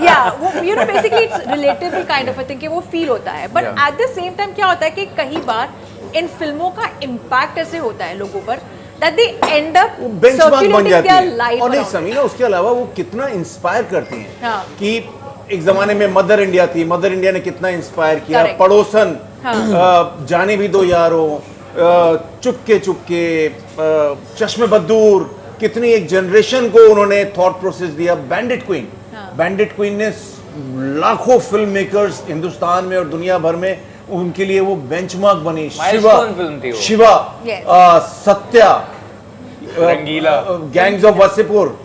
[SPEAKER 4] yeah, basically it's relatable kind of a thing कि वो feel होता है, but
[SPEAKER 1] Yeah.
[SPEAKER 4] at the same time क्या होता है कि कई बार इन फिल्मों का impact ऐसे होता है लोगों पर that they end up
[SPEAKER 3] benchmark बन जाती
[SPEAKER 4] their
[SPEAKER 3] है।
[SPEAKER 4] life
[SPEAKER 3] और नहीं
[SPEAKER 4] around.
[SPEAKER 3] समीना, उसके अलावा वो कितना इंस्पायर करती हैं।
[SPEAKER 4] हाँ.
[SPEAKER 3] कि एक जमाने में मदर इंडिया थी, मदर इंडिया ने कितना इंस्पायर किया।
[SPEAKER 4] Correct.
[SPEAKER 3] पड़ोसन,
[SPEAKER 4] हाँ.
[SPEAKER 3] जाने भी दो यारों, चुपके चुपके, चश्मे बद्दूर, कितनी एक जनरेशन को उन्होंने थॉट प्रोसेस दिया। बैंडिट क्वीन, बैंडिट क्वीन ने लाखों फिल्म मेकर्स हिंदुस्तान में और दुनिया भर में, उनके लिए वो बेंचमार्क बनी।
[SPEAKER 2] Milestone film थी वो।
[SPEAKER 3] Shiva,
[SPEAKER 4] Yes.
[SPEAKER 3] Satya,
[SPEAKER 2] Rangeela,
[SPEAKER 3] Gangs of Wasseypur,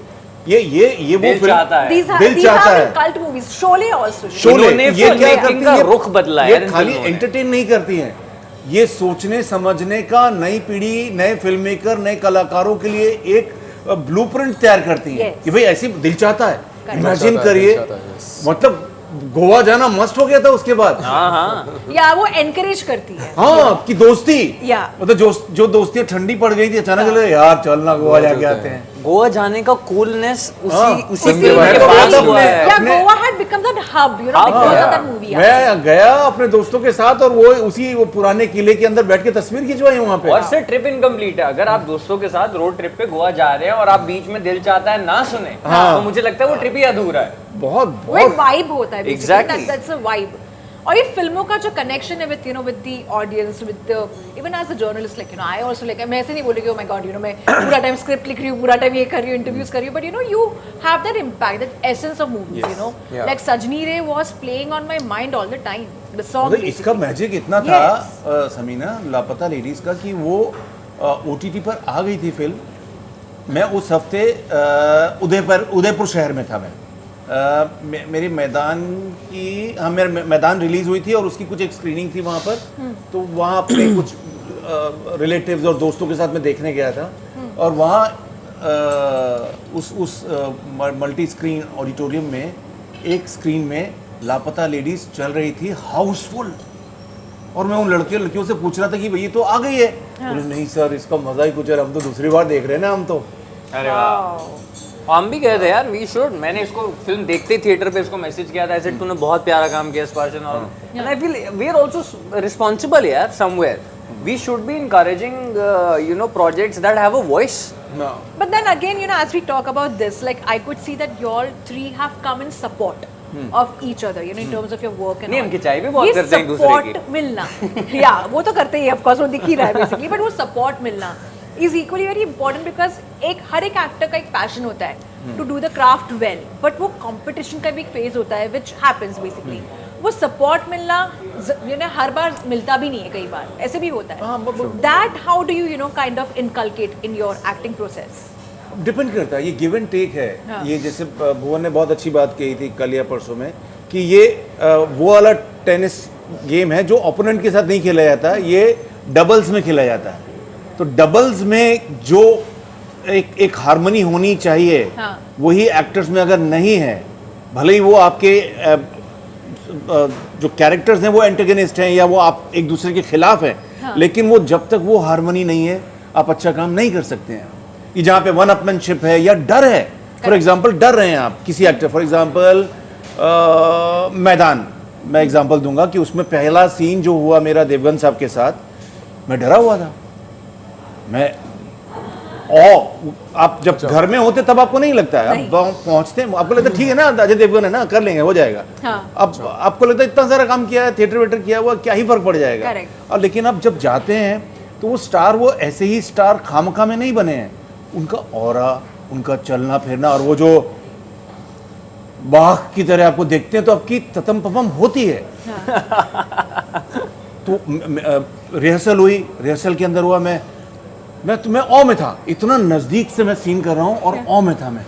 [SPEAKER 3] ये वो
[SPEAKER 2] दिल
[SPEAKER 3] फिल्म
[SPEAKER 2] चाहता है।
[SPEAKER 4] These
[SPEAKER 3] चाहता
[SPEAKER 4] have
[SPEAKER 3] है।
[SPEAKER 4] been cult movies. Sholay also.
[SPEAKER 3] Sholay,
[SPEAKER 2] इन्होंने
[SPEAKER 3] ये क्या
[SPEAKER 2] filmmaking
[SPEAKER 3] करती
[SPEAKER 2] का
[SPEAKER 3] है?
[SPEAKER 2] रुख बदला है
[SPEAKER 3] ये
[SPEAKER 2] इन
[SPEAKER 3] खाली
[SPEAKER 2] फिल्मों ने।
[SPEAKER 3] एंटरटेन नहीं करती हैं, ये सोचने समझने का नई पीढ़ी, नए फिल्म मेकर, नए कलाकारों के लिए एक ब्लूप्रिंट तैयार करती हैं।
[SPEAKER 4] Yes.
[SPEAKER 3] कि भाई ऐसी दिल चाहता है, इमेजिन
[SPEAKER 1] चाहता है,
[SPEAKER 3] करिए,
[SPEAKER 1] दिल चाहता है, yes.
[SPEAKER 3] मतलब गोवा जाना मस्ट हो गया था उसके बाद।
[SPEAKER 2] हाँ।
[SPEAKER 4] या वो encourage करती है.
[SPEAKER 3] हाँ, कि दोस्ती,
[SPEAKER 4] Yeah.
[SPEAKER 3] मतलब जो दोस्तियां ठंडी पड़ गई थी, अचानक लगे यार चलना गोवा जाके आते हैं।
[SPEAKER 2] गोवा जाने का कूलनेस उसी
[SPEAKER 1] फिल्म
[SPEAKER 2] फिल्म
[SPEAKER 1] के
[SPEAKER 2] के
[SPEAKER 1] बाद
[SPEAKER 2] बाद
[SPEAKER 3] अपने-
[SPEAKER 2] हुआ है।
[SPEAKER 4] Yeah,
[SPEAKER 3] अपने-
[SPEAKER 4] Goa had become that hub,
[SPEAKER 2] Hub,
[SPEAKER 4] because
[SPEAKER 2] yeah.
[SPEAKER 4] of that movie.
[SPEAKER 3] मैं गया अपने दोस्तों के साथ, और वो पुराने किले के अंदर बैठ के तस्वीर खिंचवाई वहाँ पे।
[SPEAKER 2] और सिर्फ ट्रिप इनकम्प्लीट है। अगर आप दोस्तों के साथ रोड ट्रिप पे गोवा जा रहे हैं और आप बीच में दिल चाहता है ना सुने, तो मुझे लगता है वो ट्रिप ही अधूरा है।
[SPEAKER 3] बहुत
[SPEAKER 4] वो एक vibe होता है. basically.
[SPEAKER 2] Exactly.
[SPEAKER 4] That's a vibe. और ये फिल्मों का जो कनेक्शन है with with the audience, with even as a journalist, like I also like, मैं ऐसे नहीं बोलूँगी ओ माय गॉड मैं पूरा टाइम स्क्रिप्ट लिख रही हूँ, पूरा टाइम ये कर रही हूँ, इंटरव्यूज कर रही हूँ, but you have that impact, that essence of movies,
[SPEAKER 1] Yeah.
[SPEAKER 4] Like सजनी रे was playing on my mind all the time, the song.
[SPEAKER 3] मतलब इसका मैजिक इतना था समीना, लापता लेडीज का, कि वो OTT पर आ गई थी फिल्म। मैं उस हफ्ते उदयपुर शहर में था। मेरी मैदान की मेरे मैदान रिलीज हुई थी और उसकी कुछ एक स्क्रीनिंग थी वहाँ पर, तो वहाँ अपने कुछ रिलेटिव्स और दोस्तों के साथ मैं देखने गया था, और वहाँ उस मल्टी स्क्रीन ऑडिटोरियम में एक स्क्रीन में लापता लेडीज चल रही थी, हाउसफुल। और मैं उन लड़कियों से पूछ रहा था कि भाई तो आ गई है, बोले नहीं सर इसका मजा ही कुछ है, हम तो दूसरी बार देख रहे हैं ना हम तो।
[SPEAKER 2] अरे वाह, हम भी गए थे यार, वी शुड। मैंने इसको फिल्म देखते थिएटर पे इसको मैसेज किया था, ऐसे तूने बहुत प्यारा काम किया स्पर्शन, और and I feel we are also responsible यार somewhere, we should be encouraging projects that have a voice.
[SPEAKER 3] No.
[SPEAKER 4] But then again, as we talk about this, like I could see that you all three have come in support of each other, in terms of your work and
[SPEAKER 2] नहीं,
[SPEAKER 4] all.
[SPEAKER 2] हम खिंचाई भी बहुत करते हैं एक दूसरे की।
[SPEAKER 4] support मिलना, या वो तो करते ही of course, वो दिख ही रहा है basically, but वो support मिलना is equally very important, because हर एक एक्टर का एक पैशन होता है to do the craft well, but वो competition का भी एक phase होता है which happens basically. वो सपोर्ट मिलना हर बार मिलता भी नहीं है, कई बार ऐसे भी होता है। That how do you kind of inculcate in your acting process?
[SPEAKER 3] Depend करता है, ये गिव एंड टेक है।
[SPEAKER 4] हाँ।
[SPEAKER 3] ये जैसे भुवन ने बहुत अच्छी बात कही थी कल या परसों में, कि ये वो वाला टेनिस गेम है जो ओपोनेंट के साथ नहीं खेला जाता, ये डबल्स में खेला जाता है। तो डबल्स में जो एक हार्मनी होनी चाहिए,
[SPEAKER 4] हाँ।
[SPEAKER 3] वही एक्टर्स में अगर नहीं है, भले ही वो आपके जो कैरेक्टर्स हैं वो एंटेगनिस्ट हैं या वो आप एक दूसरे के खिलाफ हैं,
[SPEAKER 4] हाँ।
[SPEAKER 3] लेकिन वो जब तक वो हार्मनी नहीं है, आप अच्छा काम नहीं कर सकते हैं। कि जहाँ पे वन अपमैनशिप है या डर है, फॉर एग्जांपल डर रहे हैं आप किसी एक्टर, फॉर एग्जांपल मैदान, मैं एग्जांपल दूंगा कि उसमें पहला सीन जो हुआ मेरा देवगन साहब के साथ, मैं डरा हुआ था। मैं आप जब घर में होते तब आपको नहीं लगता है, अब पहुंचते हैं आपको लगता है ठीक है ना, अजय देवगन है ना, कर लेंगे, हो जाएगा।
[SPEAKER 4] हाँ।
[SPEAKER 3] अब आपको लगता है इतना सारा काम किया है, थिएटर वेटर किया हुआ, क्या ही फर्क पड़ जाएगा।
[SPEAKER 4] Correct.
[SPEAKER 3] और लेकिन अब जब जाते हैं तो वो स्टार, वो ऐसे ही स्टार खामखा में नहीं बने हैं, उनका ऑरा, उनका चलना फिरना, और वो जो बाघ की तरह आपको देखते हैं तो आपकी ततम पपम होती है। तो रिहर्सल हुई, रिहर्सल के अंदर हुआ, मैं औ में था, इतना नजदीक से मैं सीन कर रहा हूँ और औ में था मैं।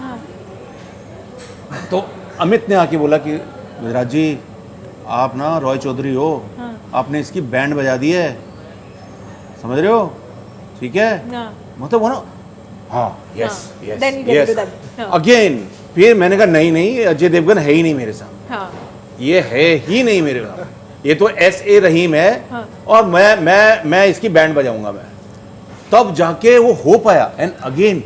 [SPEAKER 3] तो अमित ने आके बोला कि विराज जी आप ना रॉय चौधरी हो, आपने इसकी बैंड बजा दी है, समझ रहे हो, ठीक है। मतलब वो ना, हाँ yes yes
[SPEAKER 4] Then you get
[SPEAKER 3] yes
[SPEAKER 4] into that. हाँ।
[SPEAKER 3] अगेन। फिर मैंने कहा नहीं अजय देवगन है ही नहीं मेरे साथ, ये है ही नहीं मेरे साथ, ये तो S.A. रहीम है, और मैं इसकी बैंड बजाऊंगा मैं। तब जाके वो हो पाया। एंड अगेन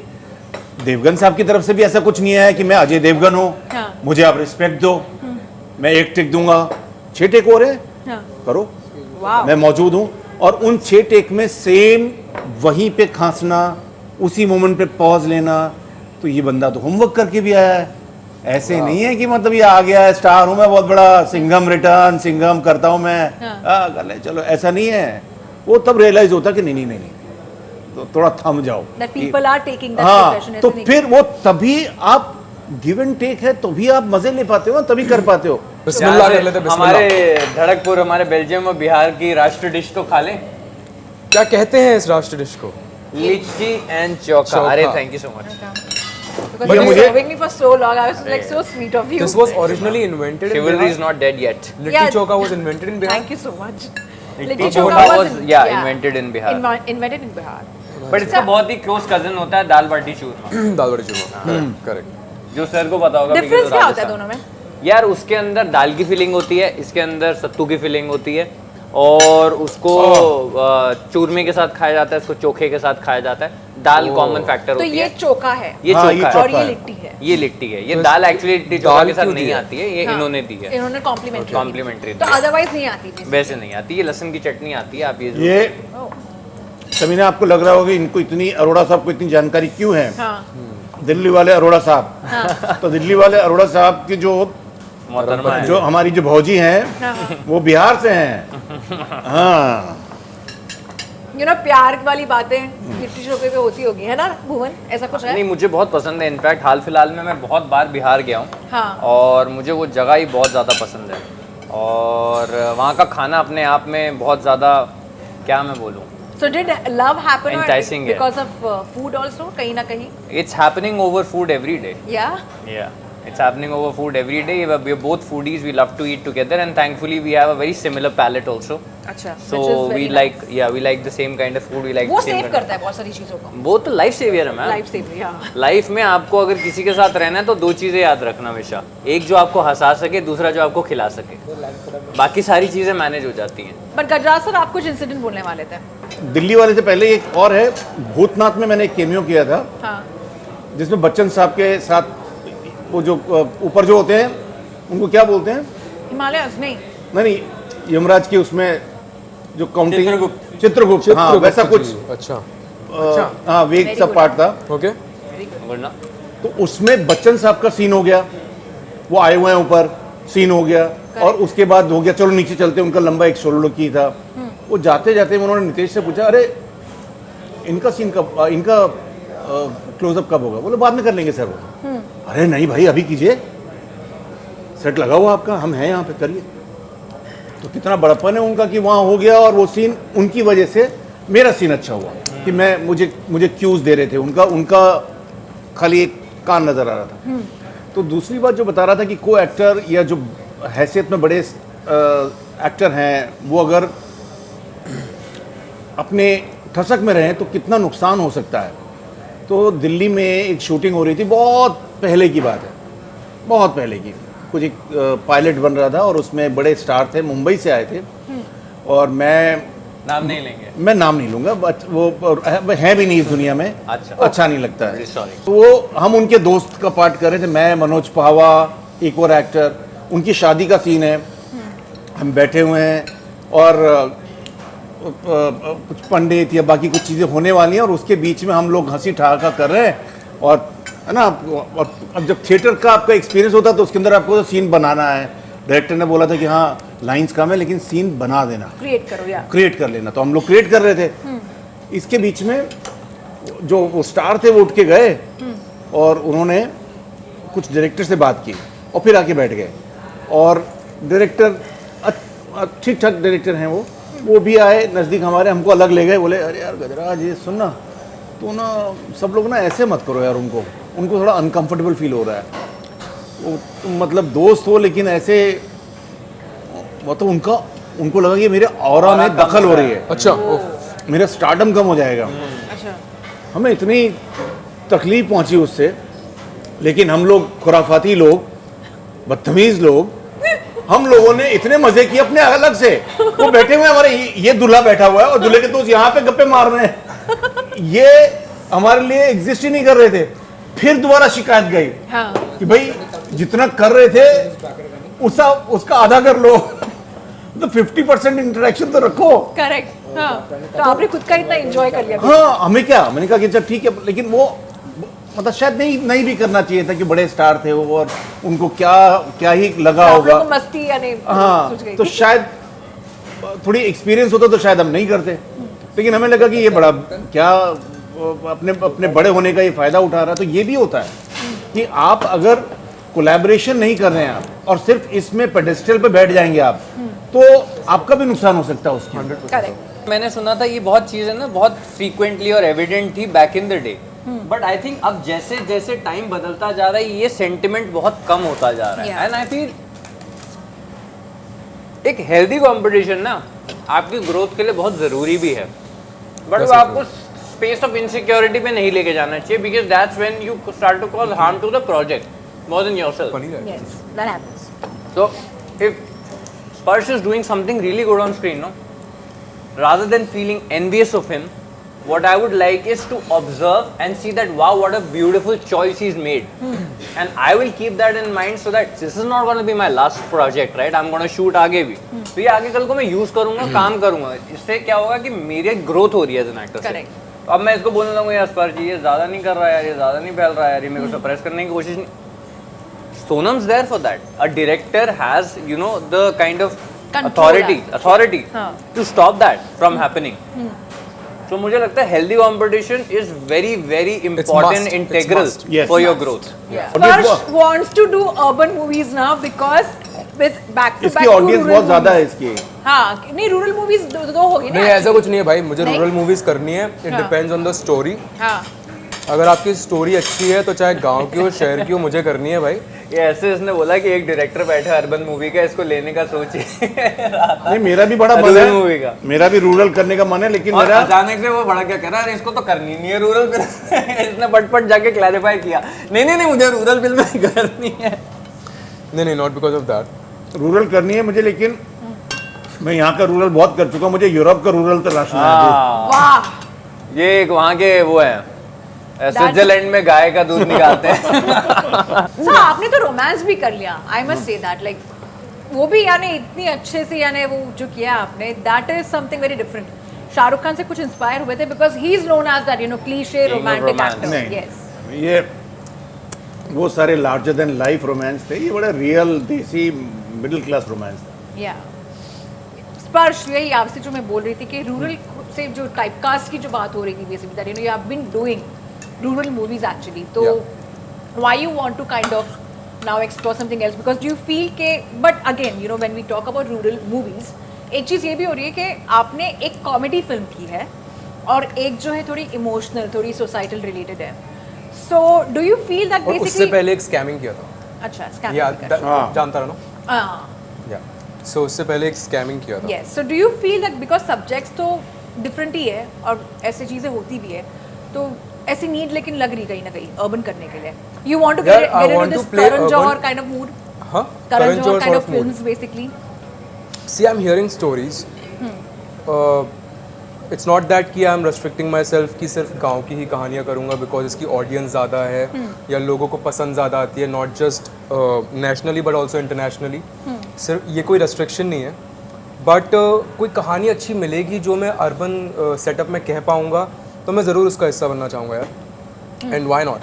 [SPEAKER 3] देवगन साहब की तरफ से भी ऐसा कुछ नहीं है कि मैं अजय देवगन हूँ,
[SPEAKER 4] हाँ।
[SPEAKER 3] मुझे आप रिस्पेक्ट दो, मैं एक टेक दूंगा, 6 टेक हो रहे
[SPEAKER 4] हाँ।
[SPEAKER 3] करो,
[SPEAKER 4] वाह।
[SPEAKER 3] मैं मौजूद हूँ। और उन 6 टेक में सेम वहीं पे खांसना, उसी मोमेंट पे पॉज लेना, तो ये बंदा तो होमवर्क करके भी आया है। ऐसे नहीं है कि मतलब ये आ गया है, स्टार हूँ मैं बहुत बड़ा, सिंघम रिटर्न, सिंघम करता हूँ मैं, कर ले चलो, ऐसा नहीं है। वो तब रियलाइज होता कि नहीं, तो थोड़ा थम जाओ।
[SPEAKER 4] That people are taking that
[SPEAKER 3] हाँ,
[SPEAKER 4] profession,
[SPEAKER 3] तो
[SPEAKER 4] ऐसे नहीं
[SPEAKER 3] फिर वो तभी आप गिव एंड टेक है, तभी आप मजे ले पाते हो, तभी कर पाते हो।
[SPEAKER 1] बिस्मिल्लाह कर लेते, बिस्मिल्लाह।
[SPEAKER 2] हमारे धड़कपुर, हमारे बेल्जियम और बिहार की राष्ट्रीय डिश तो खा लें।
[SPEAKER 1] क्या कहते हैं इस राष्ट्रीय डिश को?
[SPEAKER 2] लिट्टी एंड चोखा। अरे thank you so much.
[SPEAKER 4] Because you were serving me for so long, I was like so sweet of you.
[SPEAKER 1] This was originally invented in
[SPEAKER 2] Chivalry is
[SPEAKER 1] Bihar.
[SPEAKER 2] not dead yet.
[SPEAKER 1] Litti
[SPEAKER 4] Yeah.
[SPEAKER 1] Chokha was invented in Bihar.
[SPEAKER 4] Thank you so much.
[SPEAKER 2] Litti chokha was invented in Bihar.
[SPEAKER 4] Invented in Bihar.
[SPEAKER 2] But इसका बहुत ही close cousin होता है दाल बाटी चूरमा,
[SPEAKER 1] दाल बड़ी चूरमा, correct.
[SPEAKER 2] जो sir को पता होगा।
[SPEAKER 4] Difference क्या होता है दोनों में?
[SPEAKER 2] यार उसके अंदर दाल की फीलिंग होती है, इसके अंदर सत्तू की फीलिंग होती है, और उसको चूरमे के साथ खाया जाता है, इसको चोखे के साथ खाया जाता है। दाल कॉमन फैक्टर
[SPEAKER 4] तो
[SPEAKER 2] होती
[SPEAKER 4] ये
[SPEAKER 2] है।
[SPEAKER 4] चोखा है,
[SPEAKER 2] ये
[SPEAKER 3] हाँ, ये
[SPEAKER 2] चोखा
[SPEAKER 3] चोखा
[SPEAKER 4] और ये
[SPEAKER 3] है।
[SPEAKER 4] लिट्टी है।
[SPEAKER 2] ये लिट्टी है। ये
[SPEAKER 1] तो
[SPEAKER 2] दाल एक्चुअली लिट्टी चोखा
[SPEAKER 1] दाल
[SPEAKER 2] के साथ
[SPEAKER 1] क्यों
[SPEAKER 2] नहीं
[SPEAKER 1] दी है?
[SPEAKER 2] आती है, ये
[SPEAKER 4] हाँ,
[SPEAKER 2] इन्होंने दी है,
[SPEAKER 4] इन्होंने कॉम्प्लीमेंट्री
[SPEAKER 2] कॉम्प्लीमेंट्री
[SPEAKER 4] तो अदरवाइज नहीं आती थी।
[SPEAKER 2] वैसे नहीं आती। ये लहसुन की चटनी आती है, आप
[SPEAKER 3] ये समीना, आपको लग रहा होगा इनको इतनी, अरोड़ा साहब को इतनी जानकारी क्यों है।
[SPEAKER 4] हाँ।
[SPEAKER 3] दिल्ली वाले अरोड़ा साहब, तो दिल्ली वाले अरोड़ा साहब की जो
[SPEAKER 2] मोहतरमा है।
[SPEAKER 3] जो हमारी जो भौजी हैं वो बिहार से हैं। हाँ
[SPEAKER 4] यू नो प्यार वाली बातें लिट्टी चोखे पे होती होगी, है ना भुवन? ऐसा कुछ है?
[SPEAKER 2] नहीं, मुझे बहुत पसंद है। इनफैक्ट हाल फिलहाल में मैं बहुत बार बिहार गया हूँ
[SPEAKER 4] हाँ।
[SPEAKER 2] और मुझे वो जगह ही बहुत ज़्यादा पसंद है और वहाँ का खाना अपने आप में बहुत ज़्यादा, क्या मैं बोलूँ,
[SPEAKER 4] So did love happen
[SPEAKER 2] Enticing है।
[SPEAKER 4] because of food also कहीं ना कहीं?
[SPEAKER 2] it's happening over food every day.
[SPEAKER 4] Yeah.
[SPEAKER 2] It's happening over food every day. We're both foodies. We love to eat together, and thankfully we have a very similar palate also.
[SPEAKER 4] अच्छा.
[SPEAKER 2] So we like, we like the same kind of food. We like
[SPEAKER 4] वो
[SPEAKER 2] the same
[SPEAKER 4] save
[SPEAKER 2] kind
[SPEAKER 4] करता है बहुत सारी चीजों को.
[SPEAKER 2] of... वो तो लाइफ सेवियर है ma'am.
[SPEAKER 4] Life save, yeah.
[SPEAKER 2] Life में आपको अगर किसी के साथ रहना है तो दो चीज़ें याद रखना हमेशा, एक जो आपको हंसा सके, दूसरा जो आपको खिला सके, बाकी सारी चीज़ें मैनेज हो जाती हैं।
[SPEAKER 4] बट गजराज सर आप कुछ इंसिडेंट बोलने वाले थे.
[SPEAKER 3] दिल्ली वाले से पहले एक और है, भूतनाथ में मैंने एक केमियो किया था
[SPEAKER 4] हाँ.
[SPEAKER 3] जिसमें बच्चन साहब के साथ वो जो ऊपर जो होते हैं उनको क्या बोलते हैं?
[SPEAKER 4] हिमालयस नहीं.
[SPEAKER 3] नहीं, यमराज की उसमें जो काउंटिंग,
[SPEAKER 2] चित्रगुप्त।
[SPEAKER 3] हाँ वैसा कुछ।
[SPEAKER 1] अच्छा
[SPEAKER 3] हाँ वेग सा पार्ट था।
[SPEAKER 1] ओके।
[SPEAKER 2] वरना
[SPEAKER 3] तो उसमें बच्चन साहब का सीन हो गया, वो आए हुए हैं ऊपर, सीन हो गया और उसके बाद हो गया चलो नीचे चलते, उनका लंबा एक सोलो की था। वो जाते जाते उन्होंने नितेश से पूछा, अरे इनका सीन कब, इनका क्लोजअप कब होगा? बोले बाद में कर लेंगे सर वो। अरे नहीं भाई अभी कीजिए, सेट लगा हुआ आपका, हम हैं यहाँ पे, करिए। तो कितना बड़प्पन है उनका कि वहाँ हो गया और वो सीन उनकी वजह से मेरा सीन अच्छा हुआ कि मैं मुझे क्यूज दे रहे थे, उनका खाली एक कान नजर आ रहा था। तो दूसरी बात जो बता रहा था कि को एक्टर या जो हैसियत में बड़े एक्टर हैं वो अगर अपने ठसक में रहें तो कितना नुकसान हो सकता है। तो दिल्ली में एक शूटिंग हो रही थी, बहुत पहले की बात है, बहुत पहले की, कुछ एक पायलट बन रहा था और उसमें बड़े स्टार थे, मुंबई से आए थे और मैं
[SPEAKER 2] नाम नहीं लेंगे,
[SPEAKER 3] मैं नाम नहीं लूँगा, बट वो है भी नहीं इस दुनिया में, अच्छा नहीं लगता है।
[SPEAKER 2] Sorry.
[SPEAKER 3] तो वो हम उनके दोस्त का पार्ट कर रहे थे, मैं, मनोज पावा, एक और एक्टर, उनकी शादी का सीन है, हम बैठे हुए हैं और कुछ पंडित या बाकी कुछ चीज़ें होने वाली हैं और उसके बीच में हम लोग हंसी ठहाका कर रहे हैं और है ना। और अब जब थिएटर का आपका एक्सपीरियंस होता है तो उसके अंदर आपको तो सीन बनाना है। डायरेक्टर ने बोला था कि हाँ लाइंस कम है लेकिन सीन बना देना,
[SPEAKER 4] क्रिएट करो या
[SPEAKER 3] क्रिएट कर लेना। तो हम लोग क्रिएट कर रहे थे। इसके बीच में जो वो स्टार थे वो उठ के गए और उन्होंने कुछ डायरेक्टर से बात की और फिर आके बैठ गए और डायरेक्टर ठीक ठाक डायरेक्टर हैं वो भी आए नज़दीक हमारे, हमको अलग ले गए, बोले अरे यार गजराज ये सुन ना, तो ना सब लोग ना ऐसे मत करो यार, उनको थोड़ा अनकंफर्टेबल फील हो रहा है, वो तुम मतलब दोस्त हो लेकिन ऐसे, मतलब उनको लगा कि मेरे ऑरा में दखल हो रही है,
[SPEAKER 1] अच्छा
[SPEAKER 3] मेरा स्टारडम कम हो जाएगा।
[SPEAKER 4] अच्छा.
[SPEAKER 3] हमें इतनी तकलीफ पहुंची उससे, लेकिन हम लोग खुराफाती लोग, बदतमीज लोग, हम लोगों ने इतने मजे किए अपने अलग से। वो बैठे हुए हमारे, ये दूल्हा बैठा हुआ है और दूल्हे के दोस्त यहाँ पे गप्पे मार रहे हैं, ये हमारे लिए एग्जिस्ट ही नहीं कर रहे थे। फिर दोबारा शिकायत गई
[SPEAKER 4] हाँ.
[SPEAKER 3] कि भाई जितना कर रहे थे उसका आधा कर लो, तो 50% इंटरेक्शन तो रखो।
[SPEAKER 4] करेक्ट. हाँ. तो आपने खुद का इतना एंजॉय कर लिया.
[SPEAKER 3] हाँ हमें क्या, मैंने कहा कि अच्छा ठीक है, लेकिन वो मतलब शायद नहीं भी करना चाहिए था कि बड़े स्टार थे वो और उनको क्या ही लगा होगा,
[SPEAKER 4] मस्ती या नहीं.
[SPEAKER 3] हाँ तो शायद थोड़ी एक्सपीरियंस होता तो शायद हम नहीं करते, लेकिन हमें लगा कि ये बड़ा क्या अपने बड़े होने का ये फायदा उठा रहा है। तो ये भी होता है कि आप अगर कोलैबोरेशन नहीं कर रहे हैं आप और सिर्फ इसमें पेडेस्टल पे बैठ जाएंगे आप, तो आपका भी नुकसान हो सकता है उसके अंदर।
[SPEAKER 4] करेक्ट.
[SPEAKER 2] मैंने सुना था ये बहुत चीज़ें ना बहुत फ्रीक्वेंटली और एविडेंट थी back in the day, but I think अब जैसे जैसे टाइम बदलता जा रहा है ये सेंटिमेंट बहुत कम होता जा रहा है। एंड आई फील एक हेल्दी कंपटीशन ना आपकी ग्रोथ के लिए बहुत ज़रूरी भी है, बट वो आपको स्पेस ऑफ इनसिक्योरिटी पे नहीं लेके जाना चाहिए, because that's when you start to cause harm to the project more than yourself.
[SPEAKER 4] Yes, that happens.
[SPEAKER 2] So, if Sparsh is doing something really good on screen, no, rather than feeling envious of him, what I would like is to observe and see that wow, what a beautiful choice he's made, and I will keep that in mind so that this is not going to be my last project, right? I'm going to shoot आगे भी, तो ये आगे कल को मैं use करूंगा, काम करूंगा, इससे क्या होगा कि मेरी ग्रोथ हो रही है एज एन एक्टर।
[SPEAKER 4] Correct.
[SPEAKER 2] तो अब मैं इसको बोलने लगूंगा यार स्पर्श जी ये ज्यादा नहीं कर रहा है यार, ये ज्यादा नहीं फैल रहा है यार, ये मेरे को सप्रेस करने की कोशिश नहीं, Sonam's there for that. A director has, you know, the kind of
[SPEAKER 4] Control
[SPEAKER 2] authority
[SPEAKER 4] हाँ.
[SPEAKER 2] to stop that from happening. So मुझे लगता है healthy competition is very important,
[SPEAKER 1] must. It's
[SPEAKER 2] integral
[SPEAKER 1] must.
[SPEAKER 3] Yes.
[SPEAKER 2] for your growth.
[SPEAKER 4] Yeah.
[SPEAKER 3] और ये
[SPEAKER 4] Sparsh wants to do urban movies now because with back to
[SPEAKER 3] इसकी
[SPEAKER 4] back
[SPEAKER 3] audience बहुत ज्यादा है इसकी.
[SPEAKER 4] हाँ नहीं रूरल मूवीज दो होगी ना
[SPEAKER 1] नहीं ऐसा कुछ नहीं है भाई, मुझे
[SPEAKER 4] नहीं?
[SPEAKER 1] रूरल मूवीज करनी है. इट
[SPEAKER 4] हाँ.
[SPEAKER 1] Depends on the story.
[SPEAKER 4] हाँ
[SPEAKER 1] अगर आपकी स्टोरी अच्छी है तो चाहे गांव की हो शहर की हो, मुझे करनी है भाई.
[SPEAKER 2] ये ऐसे इसने बोला कि एक डायरेक्टर बैठा है अर्बन मूवी का, इसको लेने का सोचे.
[SPEAKER 3] नहीं मेरा भी बड़ा मन
[SPEAKER 2] रूरल मूवी का.
[SPEAKER 3] है, मेरा भी रूरल करने का मन है, लेकिन
[SPEAKER 2] और
[SPEAKER 3] मेरा
[SPEAKER 2] अचानक से वो बड़ा क्या कह रहा है, इसको तो करनी नहीं है रूरल फिल्म. इसने पट जाके क्लैरिफाई किया, नहीं मुझे रूरल फिल्म करनी है.
[SPEAKER 1] नहीं not because of that.
[SPEAKER 3] Rural करनी है मुझे, लेकिन मैं यहाँ का रूरल बहुत कर चुका हूँ, मुझे यूरोप का रूरल तलाशना है.
[SPEAKER 4] वाह
[SPEAKER 2] ये एक वहाँ के वो है, स्विट्जरलैंड में गाय का दूध निकालते हैं.
[SPEAKER 4] सर आपने तो रोमांस भी कर लिया. I must say that like वो भी यानी इतनी अच्छे से यानी वो जो किया आपने, that is something very different. Shahrukh Khan से कुछ इंस्पायर हुए थे because he is known as that you know cliche
[SPEAKER 2] King of
[SPEAKER 4] romantic
[SPEAKER 2] romance.
[SPEAKER 4] Actor.
[SPEAKER 3] नहीं
[SPEAKER 4] यस
[SPEAKER 3] ये वो सारे लार्जर देन लाइफ रोमांस थे, ये बड़ा रियल देसी मिडिल क्लास रोमांस था.
[SPEAKER 4] या स्पर्श यही आपसे जो मैं बोल रही थी कि रूरल से जो टाइपकास्ट की जो बात हो रही थी basically that you know you have been doing rural movies actually, तो why you want to kind of now explore something else because do you feel के but again you know when we talk about rural movies एक चीज़ ये भी हो रही है कि आपने एक कॉमेडी फिल्म की है और एक जो है थोड़ी इमोशनल थोड़ी सोसाइटल रिलेटेड है. So do you feel that
[SPEAKER 1] और उससे
[SPEAKER 4] बेसिकली
[SPEAKER 1] पहले एक स्कैमिंग किया था.
[SPEAKER 4] अच्छा
[SPEAKER 1] या
[SPEAKER 4] स्कैम
[SPEAKER 3] हाँ.
[SPEAKER 1] जानता रहा ना. या सो उससे पहले एक स्कैमिंग किया था.
[SPEAKER 4] Yes. So do you feel that because subjects तो डिफरेंट ही है और ऐसी चीज़ें होती भी है, तो ऐसी नीड लेकिन लग रही कहीं ना कहीं अर्बन करने के लिए. You want to
[SPEAKER 1] Yeah,
[SPEAKER 4] get
[SPEAKER 1] I
[SPEAKER 4] into
[SPEAKER 1] want to
[SPEAKER 4] this
[SPEAKER 1] play
[SPEAKER 4] Karan Johar
[SPEAKER 1] urban.
[SPEAKER 4] Kind of mood.
[SPEAKER 1] हाँ,
[SPEAKER 4] Karan Johar kind
[SPEAKER 1] sort
[SPEAKER 4] of
[SPEAKER 1] of mood.
[SPEAKER 4] Films basically.
[SPEAKER 1] See, I'm hearing stories. It's not that कि I'm restricting myself कि सिर्फ गांव की ही कहानियाँ करूँगा because इसकी audience ज़्यादा है या लोगों को पसंद ज़्यादा आती है, not just nationally but also internationally. सिर्फ ये कोई रेस्ट्रिक्शन नहीं है, बट कोई कहानी अच्छी मिलेगी जो मैं अर्बन सेटअप में कह पाऊँगा तो मैं ज़रूर उसका हिस्सा बनना चाहूँगा यार. And why not.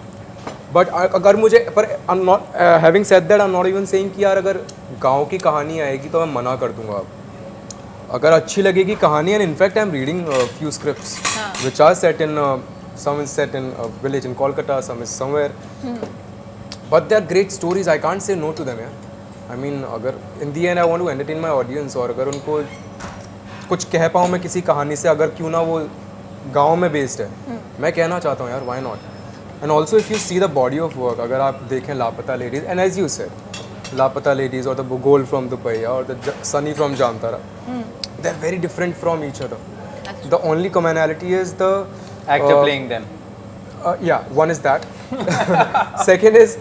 [SPEAKER 1] बट अगर मुझे पर I am not having said that I am not even saying कि यार अगर गांव की कहानी आएगी तो मैं मना कर दूंगा. अगर अच्छी लगेगी कहानी, and in fact I am reading few scripts which are set in some is set in village in Kolkata, some is somewhere, but they are great stories. I can't say no to them यार. I mean अगर in the end I want to entertain my audience और अगर उनको कुछ कह पाऊँ मैं किसी कहानी से, अगर क्यों ना वो गाँव में बेस्ड है, मैं कहना चाहता हूँ यार why not. And also if you see the body of work, अगर आप देखें Laapataa Ladies and as you said Laapataa Ladies और द भूगोल फ्रॉम दुपहिया और the Sunny from Jamtara, they are very different from each other. The only commonality is the
[SPEAKER 2] Actor playing them.
[SPEAKER 1] Yeah, one is that. second is